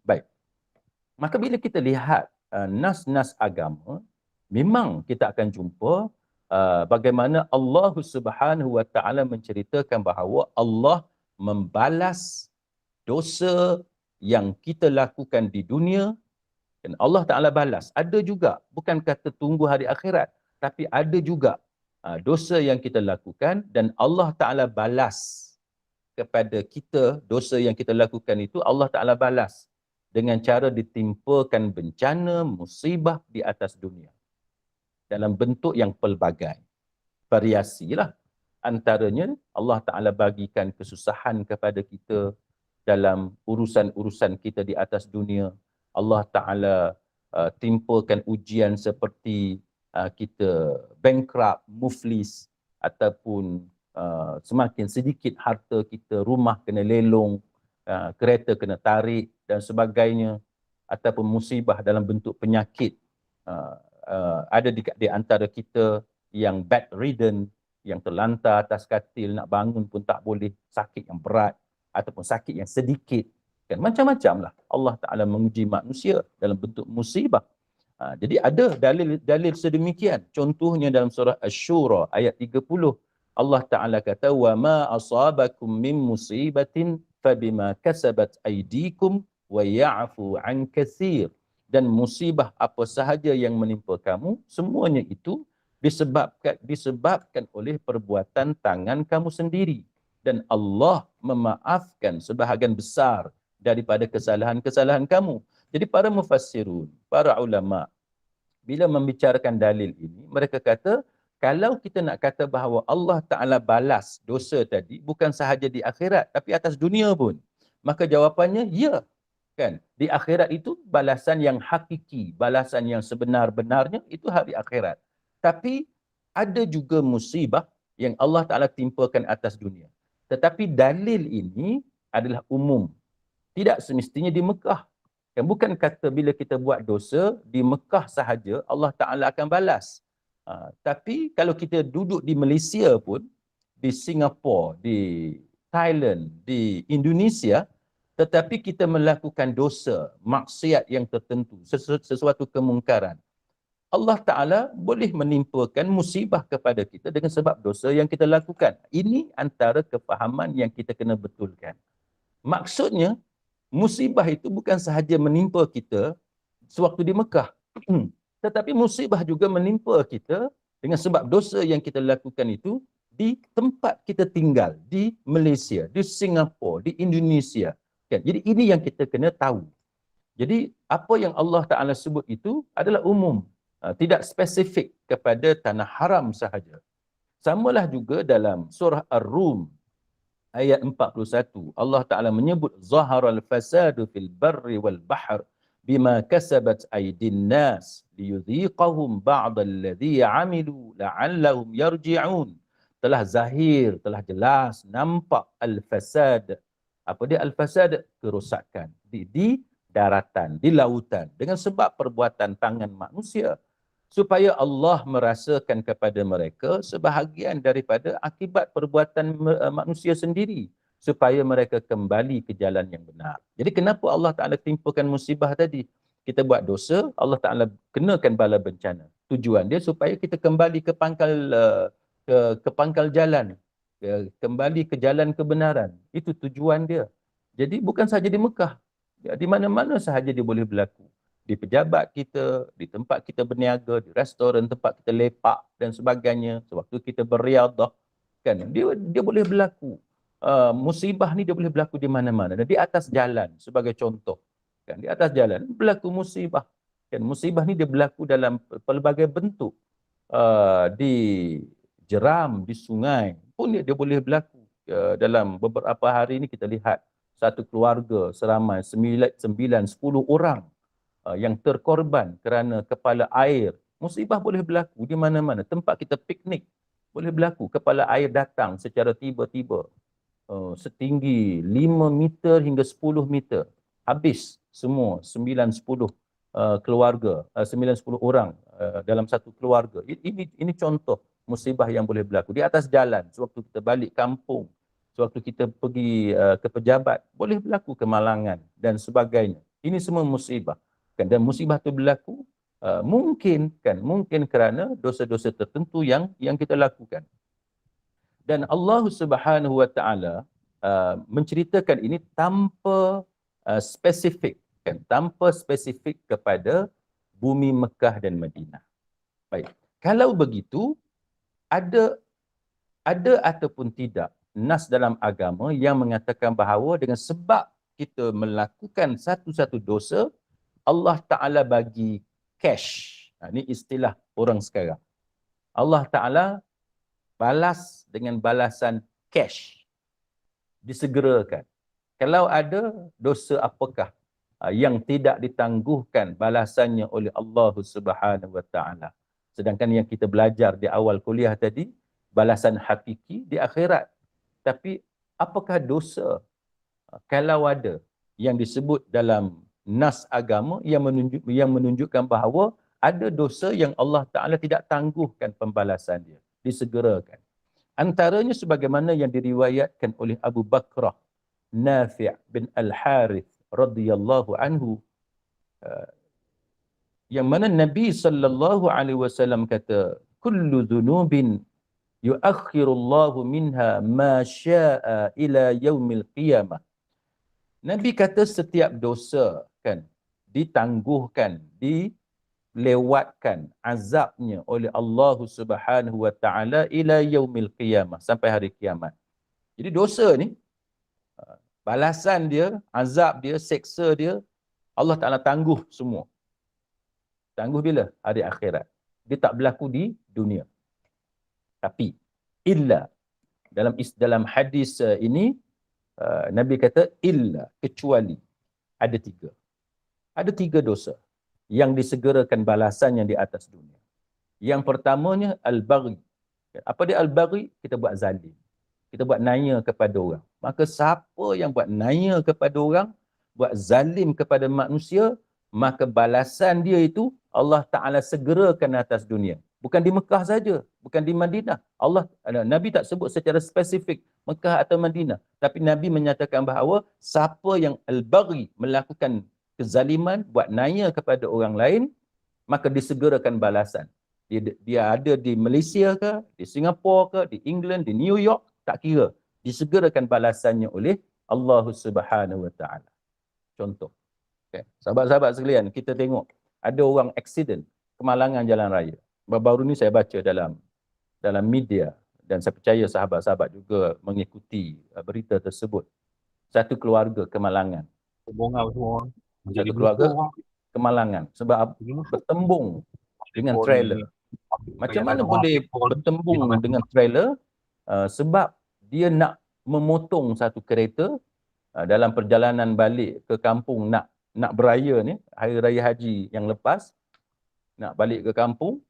Baik. Maka bila kita lihat nas-nas agama, memang kita akan jumpa bagaimana Allah Subhanahu Wa Ta'ala menceritakan bahawa Allah membalas dosa yang kita lakukan di dunia, dan Allah Ta'ala balas. Ada juga, bukan kata tunggu hari akhirat, tapi ada juga dosa yang kita lakukan dan Allah Ta'ala balas kepada kita. Dosa yang kita lakukan itu Allah Ta'ala balas dengan cara ditimpakan bencana, musibah di atas dunia dalam bentuk yang pelbagai. Variasilah. Antaranya Allah Ta'ala bagikan kesusahan kepada kita dalam urusan-urusan kita di atas dunia. Allah Ta'ala timpakan ujian seperti kita bankrupt, muflis, ataupun semakin sedikit harta kita, rumah kena lelong, kereta kena tarik dan sebagainya, ataupun musibah dalam bentuk penyakit. Ada di antara kita yang bedridden, yang terlantar atas katil, nak bangun pun tak boleh, sakit yang berat ataupun sakit yang sedikit, Kan macam-macam lah Allah Ta'ala menguji manusia dalam bentuk musibah. Jadi ada dalil sedemikian. Contohnya dalam surah Asy-Syura ayat 30. Allah Ta'ala kata, وَمَا أَصَابَكُم مِّن مُّصِيبَةٍ فَبِمَا كَسَبَتْ أَيْدِيكُمْ وَيَعْفُو عَنْ كَثِيرٍ. Dan musibah apa sahaja yang menimpa kamu, semuanya itu disebabkan oleh perbuatan tangan kamu sendiri. Dan Allah memaafkan sebahagian besar daripada kesalahan-kesalahan kamu. Jadi para mufassirun, para ulama, bila membicarakan dalil ini, mereka kata, kalau kita nak kata bahawa Allah Ta'ala balas dosa tadi, bukan sahaja di akhirat, tapi atas dunia pun. Maka jawapannya, ya. Kan? Di akhirat itu balasan yang hakiki, balasan yang sebenar-benarnya, itu hari akhirat. Tapi ada juga musibah yang Allah Ta'ala timpakan atas dunia. Tetapi dalil ini adalah umum. Tidak semestinya di Mekah. Dan bukan kata bila kita buat dosa di Mekah sahaja Allah Ta'ala akan balas. Tapi kalau kita duduk di Malaysia pun, di Singapura, di Thailand, di Indonesia, tetapi kita melakukan dosa, maksiat yang tertentu, sesuatu kemungkaran, Allah Ta'ala boleh menimpakan musibah kepada kita dengan sebab dosa yang kita lakukan. Ini antara kefahaman yang kita kena betulkan. Maksudnya, musibah itu bukan sahaja menimpa kita sewaktu di Mekah. Tetapi musibah juga menimpa kita dengan sebab dosa yang kita lakukan itu di tempat kita tinggal, di Malaysia, di Singapura, di Indonesia. Kan? Jadi ini yang kita kena tahu. Jadi apa yang Allah Ta'ala sebut itu adalah umum. Tidak spesifik kepada tanah haram sahaja. Samalah juga dalam surah Ar-Rum ayat 41. Allah Ta'ala menyebut zaharal fasadu fil barri wal bahr bima kasabat aydin nas liyudhiqahum ba'dalladhi amilu la'allahum yarji'un. Telah zahir, telah jelas, nampak al-fasad. Apa dia al-fasad? Kerosakan. Di daratan, di lautan. Dengan sebab perbuatan tangan manusia. Supaya Allah merasakan kepada mereka sebahagian daripada akibat perbuatan manusia sendiri. Supaya mereka kembali ke jalan yang benar. Jadi kenapa Allah Ta'ala timpakan musibah tadi? Kita buat dosa, Allah Ta'ala kenakan bala bencana. Tujuan dia supaya kita kembali ke pangkal jalan. Kembali ke jalan kebenaran. Itu tujuan dia. Jadi bukan sahaja di Mekah. Di mana-mana sahaja dia boleh berlaku. Di pejabat kita, di tempat kita berniaga, di restoran tempat kita lepak dan sebagainya. Sewaktu kita beriadah, kan, dia boleh berlaku. Musibah ni dia boleh berlaku di mana-mana. Dan di atas jalan sebagai contoh. Kan, di atas jalan berlaku musibah. Kan, musibah ni dia berlaku dalam pelbagai bentuk. Di jeram, di sungai pun dia boleh berlaku. Dalam beberapa hari ini kita lihat satu keluarga seramai 9-10 orang yang terkorban kerana kepala air. Musibah boleh berlaku di mana-mana. Tempat kita piknik boleh berlaku. Kepala air datang secara tiba-tiba. Setinggi 5 meter hingga 10 meter. Habis semua 9-10 keluarga, 9-10 orang dalam satu keluarga. Ini contoh musibah yang boleh berlaku. Di atas jalan, sewaktu kita balik kampung, sewaktu kita pergi ke pejabat, boleh berlaku kemalangan dan sebagainya. Ini semua musibah. Dan musibah itu berlaku mungkin kerana dosa-dosa tertentu yang kita lakukan. Dan Allah Subhanahu Wa Taala menceritakan ini tanpa spesifik, tanpa spesifik kepada bumi Mekah dan Madinah. Baik. Kalau begitu, ada ataupun tidak nas dalam agama yang mengatakan bahawa dengan sebab kita melakukan satu-satu dosa, Allah Ta'ala bagi cash. Ini istilah orang sekarang. Allah Ta'ala balas dengan balasan cash. Disegerakan. Kalau ada dosa apakah yang tidak ditangguhkan balasannya oleh Allah Subhanahu Wa Ta'ala. Sedangkan yang kita belajar di awal kuliah tadi, balasan hakiki di akhirat. Tapi apakah dosa kalau ada yang disebut dalam nas agama yang menunjukkan bahawa ada dosa yang Allah Ta'ala tidak tangguhkan pembalasan dia, disegerakan. Antaranya sebagaimana yang diriwayatkan oleh Abu Bakrah Nafi' bin Al-Harith radhiyallahu anhu, yang mana Nabi sallallahu alaihi wasallam kata, kullu dhunubin yuakhirullahu minha ma syaa ila yaumil qiyamah. Nabi kata setiap dosa kan ditangguhkan, dilewatkan azabnya oleh Allah Subhanahu wa taala ila yaumil qiyamah, sampai hari kiamat. Jadi dosa ni balasan dia, azab dia, seksa dia, Allah Taala tangguh semua. Tangguh bila? Hari akhirat. Dia tak berlaku di dunia. Tapi illa dalam hadis ini Nabi kata illa, kecuali ada tiga. Ada tiga dosa yang disegerakan balasannya di atas dunia. Yang pertamanya al-baghi. Apa dia al-baghi? Kita buat zalim. Kita buat naya kepada orang. Maka siapa yang buat naya kepada orang, buat zalim kepada manusia, maka balasan dia itu Allah Ta'ala segerakan atas dunia. Bukan di Mekah saja, bukan di Madinah. Nabi tak sebut secara spesifik Mekah atau Madinah. Tapi Nabi menyatakan bahawa siapa yang al-baghi, melakukan kezaliman, buat naya kepada orang lain, maka disegerakan balasan. Dia ada di Malaysia ke, di Singapura ke, di England, di New York, tak kira. Disegerakan balasannya oleh Allah Subhanahu Wa Taala. Contoh. Okay. Sahabat-sahabat sekalian, kita tengok ada orang accident, kemalangan jalan raya. Baru-baru ni saya baca dalam media, dan saya percaya sahabat-sahabat juga mengikuti berita tersebut. Satu keluarga kemalangan. Satu keluarga kemalangan sebab bertembung dengan trailer. Macam mana boleh bertembung dengan trailer? Sebab dia nak memotong satu kereta dalam perjalanan balik ke kampung, nak beraya ni, hari raya haji yang lepas, nak balik ke kampung,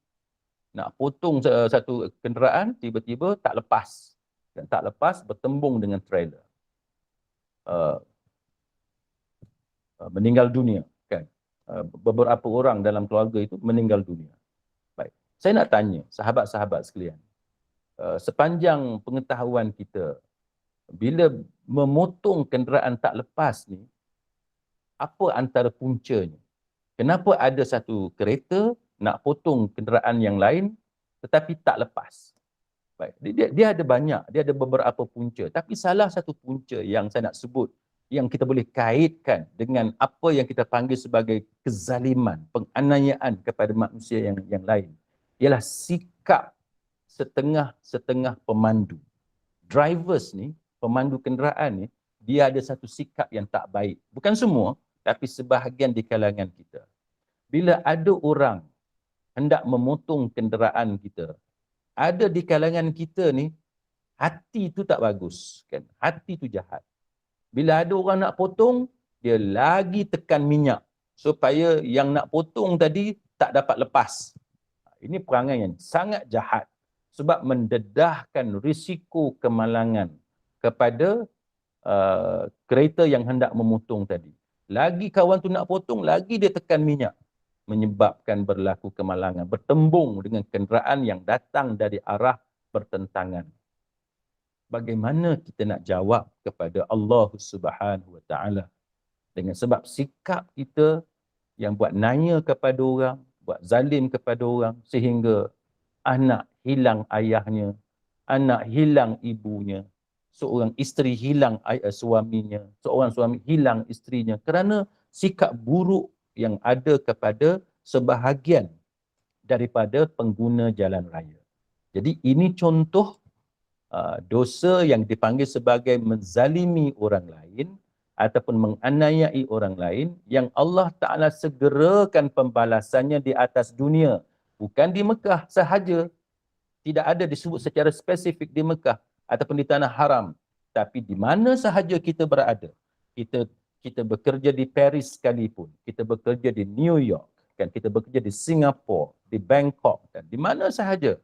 nak potong satu kenderaan, tiba-tiba tak lepas. Dan tak lepas, bertembung dengan trailer. Meninggal dunia, kan? Beberapa orang dalam keluarga itu meninggal dunia. Baik. Saya nak tanya sahabat-sahabat sekalian, sepanjang pengetahuan kita, bila memotong kenderaan tak lepas ni, apa antara puncanya? Kenapa ada satu kereta nak potong kenderaan yang lain tetapi tak lepas? Baik, dia ada banyak, dia ada beberapa punca. Tapi salah satu punca yang saya nak sebut, yang kita boleh kaitkan dengan apa yang kita panggil sebagai kezaliman, penganiayaan kepada manusia yang lain, ialah sikap setengah-setengah pemandu. Drivers ni, pemandu kenderaan ni, dia ada satu sikap yang tak baik. Bukan semua, tapi sebahagian di kalangan kita. Bila ada orang hendak memotong kenderaan kita, ada di kalangan kita ni, hati tu tak bagus, kan? Hati tu jahat. Bila ada orang nak potong, dia lagi tekan minyak supaya yang nak potong tadi tak dapat lepas. Ini perangai yang sangat jahat sebab mendedahkan risiko kemalangan kepada kereta yang hendak memotong tadi. Lagi kawan tu nak potong, lagi dia tekan minyak, menyebabkan berlaku kemalangan, bertembung dengan kenderaan yang datang dari arah bertentangan. Bagaimana kita nak jawab kepada Allah Subhanahu Wa Taala dengan sebab sikap kita yang buat naya kepada orang, buat zalim kepada orang, sehingga anak hilang ayahnya, anak hilang ibunya, seorang isteri hilang suaminya, seorang suami hilang isterinya kerana sikap buruk yang ada kepada sebahagian daripada pengguna jalan raya. Jadi ini contoh dosa yang dipanggil sebagai menzalimi orang lain ataupun menganiayai orang lain yang Allah Ta'ala segerakan pembalasannya di atas dunia. Bukan di Mekah sahaja. Tidak ada disebut secara spesifik di Mekah ataupun di tanah haram. Tapi di mana sahaja kita berada. Kita bekerja di Paris sekalipun. Kita bekerja di New York. Kan? Kita bekerja di Singapura, di Bangkok. Dan di mana sahaja.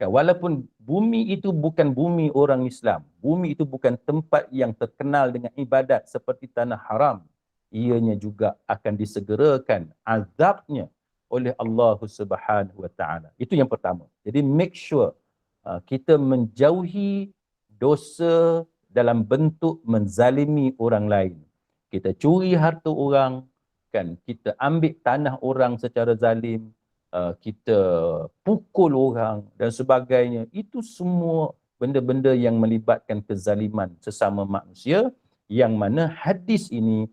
Walaupun bumi itu bukan bumi orang Islam, bumi itu bukan tempat yang terkenal dengan ibadat seperti tanah haram, ianya juga akan disegerakan azabnya oleh Allah Subhanahu Wa Taala. Itu yang pertama. Jadi make sure kita menjauhi dosa dalam bentuk menzalimi orang lain. kita curi harta orang, kan, kita ambil tanah orang secara zalim, kita pukul orang dan sebagainya. Itu semua benda-benda yang melibatkan kezaliman sesama manusia, yang mana hadis ini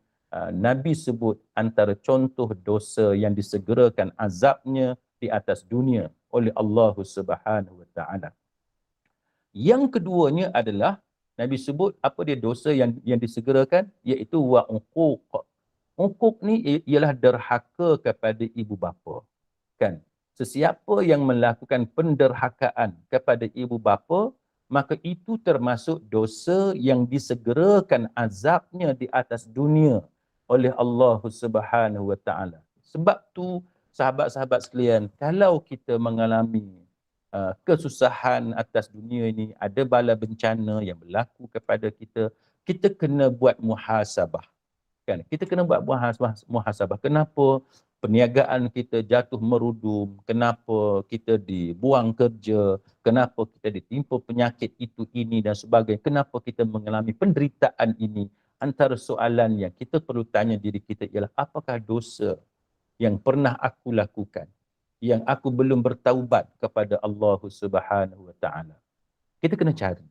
Nabi sebut antara contoh dosa yang disegerakan azabnya di atas dunia oleh Allah Subhanahu Wa Taala. Yang keduanya adalah Nabi sebut apa dia dosa yang disegerakan, iaitu wa uquq. Uquq ni ialah derhaka kepada ibu bapa, kan? Sesiapa yang melakukan penderhakaan kepada ibu bapa, maka itu termasuk dosa yang disegerakan azabnya di atas dunia oleh Allah Subhanahu Wa Taala. Sebab tu sahabat-sahabat sekalian, kalau kita mengalami kesusahan atas dunia ini, ada bala bencana yang berlaku kepada kita, kita kena buat muhasabah, kan? Kita kena buat muhasabah. Kenapa perniagaan kita jatuh merudum? Kenapa kita dibuang kerja? Kenapa kita ditimpa penyakit itu, ini dan sebagainya? Kenapa kita mengalami penderitaan ini? Antara soalan yang kita perlu tanya diri kita ialah, apakah dosa yang pernah aku lakukan yang aku belum bertaubat kepada Allah Subhanahu Wa Taala? Kita kena cari,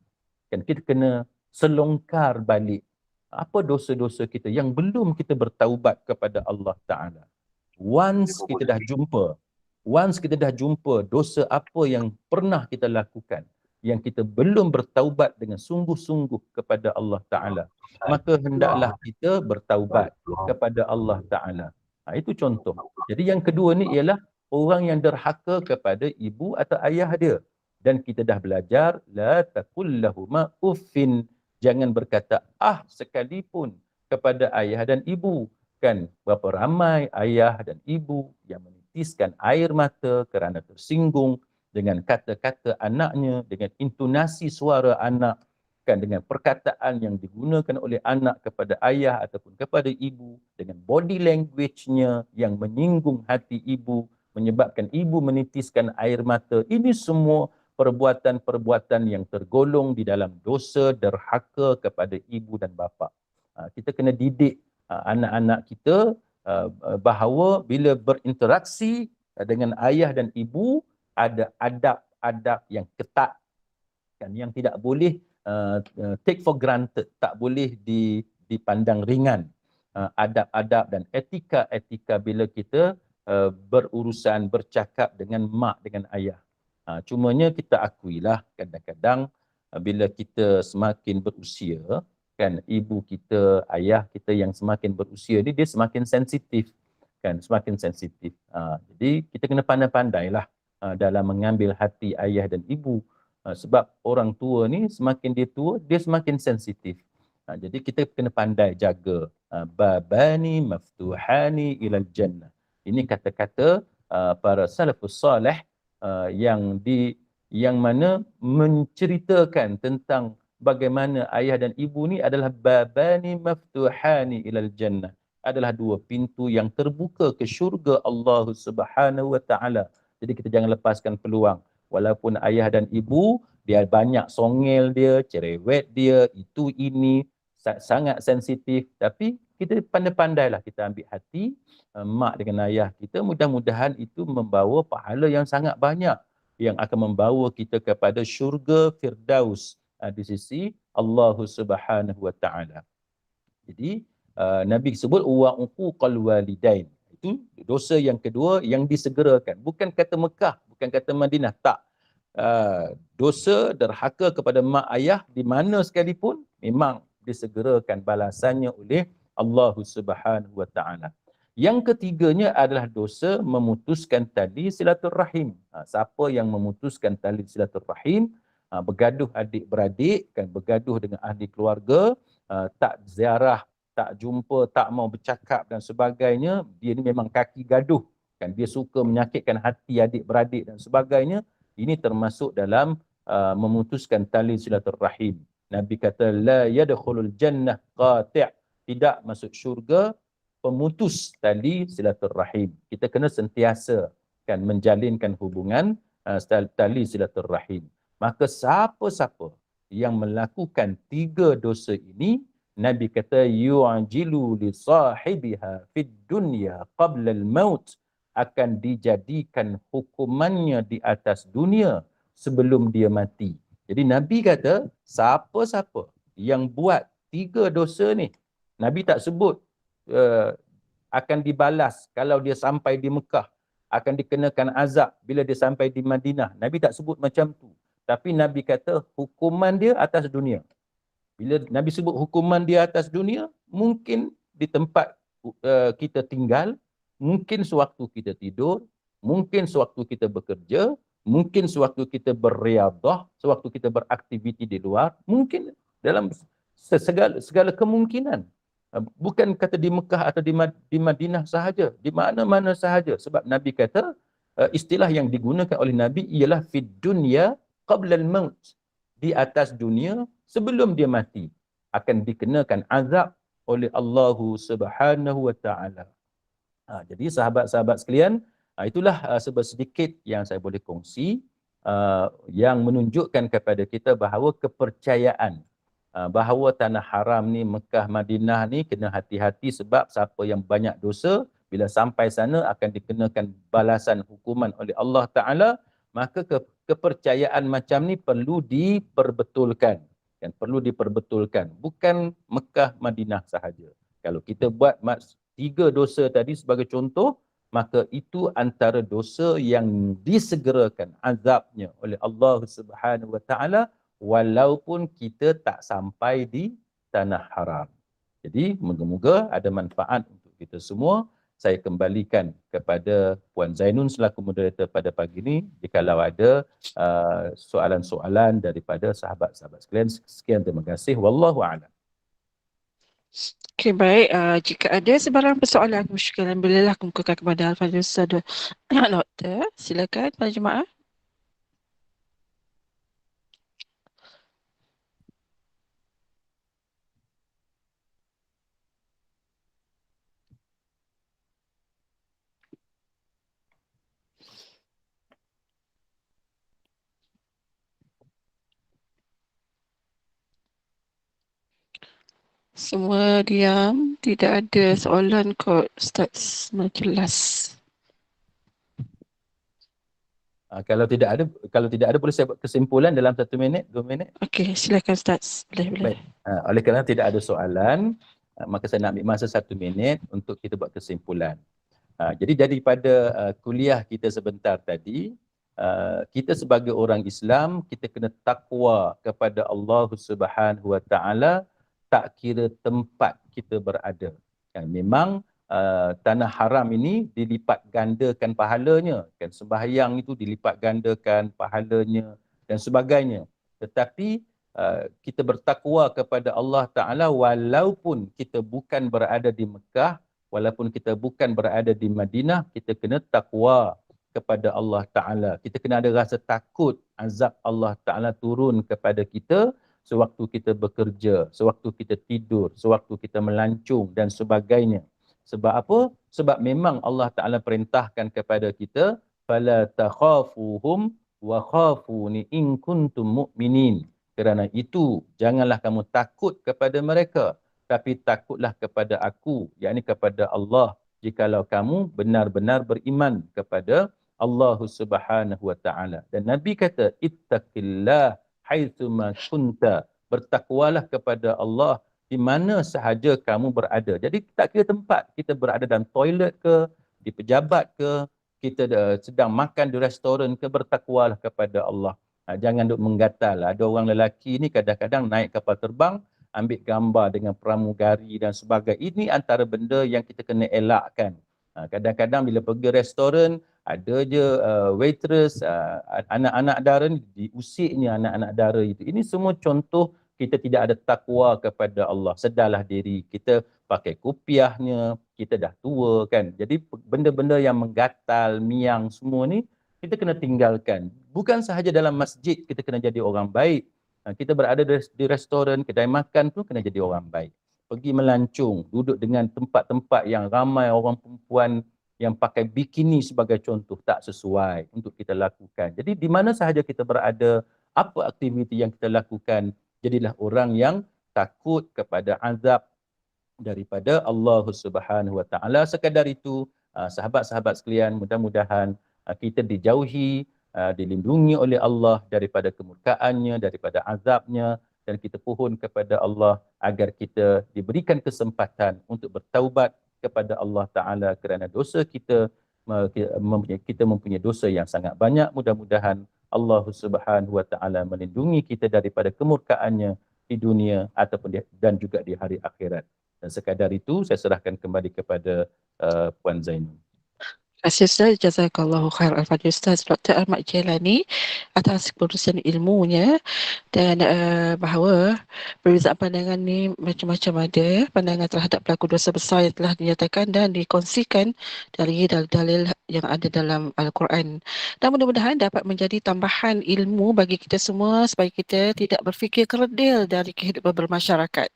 kan? Kita kena selongkar balik apa dosa-dosa kita yang belum kita bertaubat kepada Allah Taala. Once kita dah jumpa dosa apa yang pernah kita lakukan yang kita belum bertaubat dengan sungguh-sungguh kepada Allah Taala, maka hendaklah kita bertaubat kepada Allah Taala. Itu contoh. Jadi yang kedua ni ialah orang yang derhaka kepada ibu atau ayah dia. Dan kita dah belajar, la taqul lahuma uffin, jangan berkata sekalipun kepada ayah dan ibu, kan? Berapa ramai ayah dan ibu yang menitiskan air mata kerana tersinggung dengan kata-kata anaknya, dengan intonasi suara anak, kan, dengan perkataan yang digunakan oleh anak kepada ayah ataupun kepada ibu, dengan body language-nya yang menyinggung hati ibu, menyebabkan ibu menitiskan air mata. Ini semua perbuatan-perbuatan yang tergolong di dalam dosa derhaka kepada ibu dan bapa. Kita kena didik anak-anak kita bahawa bila berinteraksi dengan ayah dan ibu, ada adab-adab yang ketat, kan, yang tidak boleh take for granted, tak boleh dipandang ringan. Adab-adab dan etika-etika bila kita berurusan, bercakap dengan mak, dengan ayah. Cumanya kita akuilah kadang-kadang bila kita semakin berusia, kan, ibu kita, ayah kita yang semakin berusia ni, dia semakin sensitif, kan, semakin sensitif. Jadi kita kena pandai-pandailah dalam mengambil hati ayah dan ibu. Sebab orang tua ni semakin dia tua, dia semakin sensitif. Jadi kita kena pandai jaga. Babani maftuhani ilal jannah. Ini kata-kata para salafus salih yang mana menceritakan tentang bagaimana ayah dan ibu ni adalah babani maftuhani ilal jannah, adalah dua pintu yang terbuka ke syurga Allah Subhanahu Wa Taala. Jadi kita jangan lepaskan peluang. Walaupun ayah dan ibu dia banyak songel dia, cerewet dia, itu ini sangat sensitif, tapi kita pandai-pandailah kita ambil hati mak dengan ayah kita. Mudah-mudahan itu membawa pahala yang sangat banyak, yang akan membawa kita kepada syurga Firdaus di sisi Allah Subhanahu Wa Taala. Jadi Nabi sebut wa uquqal walidain. Itu dosa yang kedua yang disegerakan. Bukan kata Mekah, bukan kata Madinah, tak. Dosa derhaka kepada mak ayah di mana sekalipun memang disegerakan balasannya oleh Allah Subhanahu Wa Taala. Yang ketiganya adalah dosa memutuskan tali silaturrahim. Siapa yang memutuskan tali silaturrahim, bergaduh adik-beradik, kan, bergaduh dengan ahli keluarga, tak ziarah, tak jumpa, tak mau bercakap dan sebagainya, dia ni memang kaki gaduh, kan, dia suka menyakitkan hati adik-beradik dan sebagainya. Ini termasuk dalam memutuskan tali silaturrahim. Nabi kata la yadkhulul jannah qati', tidak masuk syurga pemutus tali silaturrahim. Kita kena sentiasa, kan, menjalinkan hubungan tali silaturrahim. Maka siapa-siapa yang melakukan tiga dosa ini, Nabi kata yu'jilu li sahibiha fid dunya qabla al-maut, akan dijadikan hukumannya di atas dunia sebelum dia mati. Jadi Nabi kata siapa-siapa yang buat 3 dosa ni, Nabi tak sebut uh, akan dibalas kalau dia sampai di Mekah, akan dikenakan azab bila dia sampai di Madinah. Nabi tak sebut macam tu. Tapi Nabi kata hukuman dia atas dunia. Bila Nabi sebut hukuman di atas dunia, mungkin di tempat kita tinggal, mungkin sewaktu kita tidur, mungkin sewaktu kita bekerja, mungkin sewaktu kita berriadah, sewaktu kita beraktiviti di luar, mungkin dalam segala kemungkinan. Bukan kata di Mekah atau di Madinah sahaja, di mana-mana sahaja. Sebab Nabi kata, istilah yang digunakan oleh Nabi ialah fid dunya qabla al-maut, di atas dunia sebelum dia mati akan dikenakan azab oleh Allah Subhanahu wa taala. Jadi sahabat-sahabat sekalian, itulah sedikit yang saya boleh kongsi yang menunjukkan kepada kita bahawa kepercayaan bahawa tanah haram ni, Mekah, Madinah ni kena hati-hati, sebab siapa yang banyak dosa bila sampai sana akan dikenakan balasan hukuman oleh Allah Ta'ala. Maka kepercayaan macam ni perlu diperbetulkan, dan perlu diperbetulkan, bukan Mekah, Madinah sahaja. Kalau kita buat 3 dosa tadi sebagai contoh, maka itu antara dosa yang disegerakan azabnya oleh Allah Subhanahu Wa Taala walaupun kita tak sampai di tanah haram. Jadi moga-moga ada manfaat untuk kita semua. Saya kembalikan kepada Puan Zainun selaku moderator pada pagi ini. Jikalau ada soalan-soalan daripada sahabat-sahabat sekalian. Sekian, terima kasih. Wallahu a'lam. Okey, baik. Jika ada sebarang persoalan musykilan, bolehlah kemukakan kepada Al-Fadhil Ustaz Doktor. Silakan pada jemaah. Semua diam, tidak ada soalan kot Ustaz. Jelas. Kalau tidak ada boleh saya buat kesimpulan dalam 1 minit, 2 minit. Okey, silakan Ustaz. Boleh. Baik. Oleh kerana tidak ada soalan, maka saya nak ambil masa 1 minit untuk kita buat kesimpulan. Jadi daripada kuliah kita sebentar tadi, kita sebagai orang Islam, kita kena takwa kepada Allah Subhanahu Wa Taala tak kira tempat kita berada. Memang tanah haram ini dilipat gandakan pahalanya, kan, sembahyang itu dilipat gandakan pahalanya dan sebagainya. Tetapi kita bertakwa kepada Allah Ta'ala walaupun kita bukan berada di Mekah, walaupun kita bukan berada di Madinah, kita kena takwa kepada Allah Ta'ala. Kita kena ada rasa takut azab Allah Ta'ala turun kepada kita sewaktu kita bekerja, sewaktu kita tidur, sewaktu kita melancung dan sebagainya. Sebab apa? Sebab memang Allah Ta'ala perintahkan kepada kita, فَلَا تَخَافُوهُمْ وَخَافُونِ إِن كُنْتُمْ مُؤْمِنِينَ. Kerana itu, janganlah kamu takut kepada mereka, tapi takutlah kepada aku, yakni kepada Allah, jikalau kamu benar-benar beriman kepada Allah Subhanahu Wa Ta'ala. Dan Nabi kata, ittaqillah haitsuma kunta. Bertakwalah kepada Allah di mana sahaja kamu berada. Jadi tak kira tempat, kita berada dalam toilet ke, di pejabat ke, kita sedang makan di restoran ke, bertakwalah kepada Allah. Jangan duk menggatal. Ada orang lelaki ni kadang-kadang naik kapal terbang, ambil gambar dengan pramugari dan sebagainya. Ini antara benda yang kita kena elakkan. Kadang-kadang bila pergi restoran, ada je waitress, anak-anak dara ni, diusiknya anak-anak dara itu. Ini semua contoh kita tidak ada takwa kepada Allah. Sedarlah diri, kita pakai kopiahnya, kita dah tua kan. Jadi benda-benda yang menggatal, miang semua ni, kita kena tinggalkan. Bukan sahaja dalam masjid kita kena jadi orang baik. Kita berada di restoran, kedai makan pun kena jadi orang baik. Pergi melancung, duduk dengan tempat-tempat yang ramai orang perempuan yang pakai bikini sebagai contoh, tak sesuai untuk kita lakukan. Jadi di mana sahaja kita berada, apa aktiviti yang kita lakukan, jadilah orang yang takut kepada azab daripada Allah Subhanahu Wa Taala. Sekadar itu, sahabat-sahabat sekalian, mudah-mudahan kita dijauhi, dilindungi oleh Allah daripada kemurkaannya, daripada azabnya, dan kita pohon kepada Allah agar kita diberikan kesempatan untuk bertaubat kepada Allah Taala kerana dosa kita, kita mempunyai dosa yang sangat banyak. Mudah-mudahan Allah Subhanahu Wa Taala melindungi kita daripada kemurkaannya di dunia ataupun dan juga di hari akhirat. Dan sekadar itu saya serahkan kembali kepada Puan Zainul. Terima kasih Ustaz. Jazakallahu khair al-Fadhil Ustaz Dr. Ahmad Jailani atas keputusan ilmunya, dan bahawa perbezaan pandangan ni macam-macam ada. Pandangan terhadap pelaku dosa besar yang telah dinyatakan dan dikongsikan dari dalil-dalil yang ada dalam Al-Quran. Dan mudah-mudahan dapat menjadi tambahan ilmu bagi kita semua supaya kita tidak berfikir kerdil dari kehidupan bermasyarakat.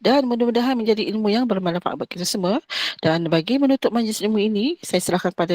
Dan mudah-mudahan menjadi ilmu yang bermanfaat bagi kita semua. Dan bagi menutup majlis ilmu ini, saya serahkan pada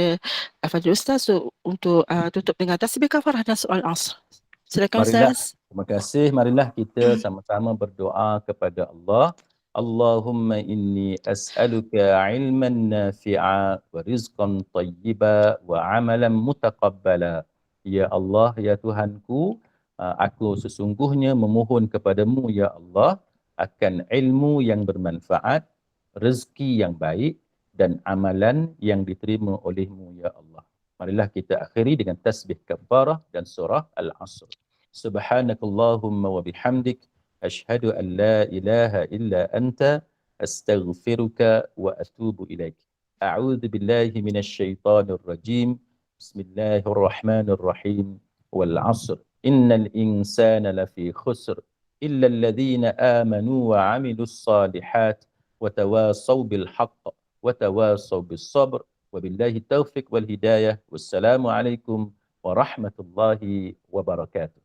Al-Fadhil Ustaz untuk tutup dengan tasbih kafarah dan soal asr. Silakan Marilah, Ustaz. terima kasih. Marilah kita sama-sama berdoa kepada Allah. Allahumma inni as'aluka ilman nafi'a wa rizqan tayyiba wa amalan mutaqabbala. Ya Allah, ya Tuhanku, aku sesungguhnya memohon kepadamu, ya Allah, akan ilmu yang bermanfaat, rezeki yang baik, dan amalan yang diterima olehmu, ya Allah. Marilah kita akhiri dengan tasbih kafarah dan surah Al-Asr. Subhanakallahumma wa bihamdik, ashhadu an la ilaha illa anta, astaghfiruka wa atubu ilaik. A'udzu billahi minasy syaithanir rajim. Bismillahirrahmanirrahim. Wal 'ashr. Innal insana lafi khusr illa alladhina amanu wa 'amilus shalihat wa tawasaw bil haqq wa tawasaw bis sabr. Wabillahi taufiq wal hidayah. Wassalamualaikum warahmatullahi wabarakatuh.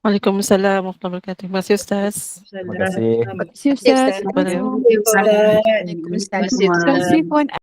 Waalaikumsalam warahmatullahi wabarakatuh. Terima kasih Ustaz. Terima kasih. Terima kasih Ustaz. Assalamualaikum. Waalaikumsalam. Waalaikumsalam. Terima kasih Puan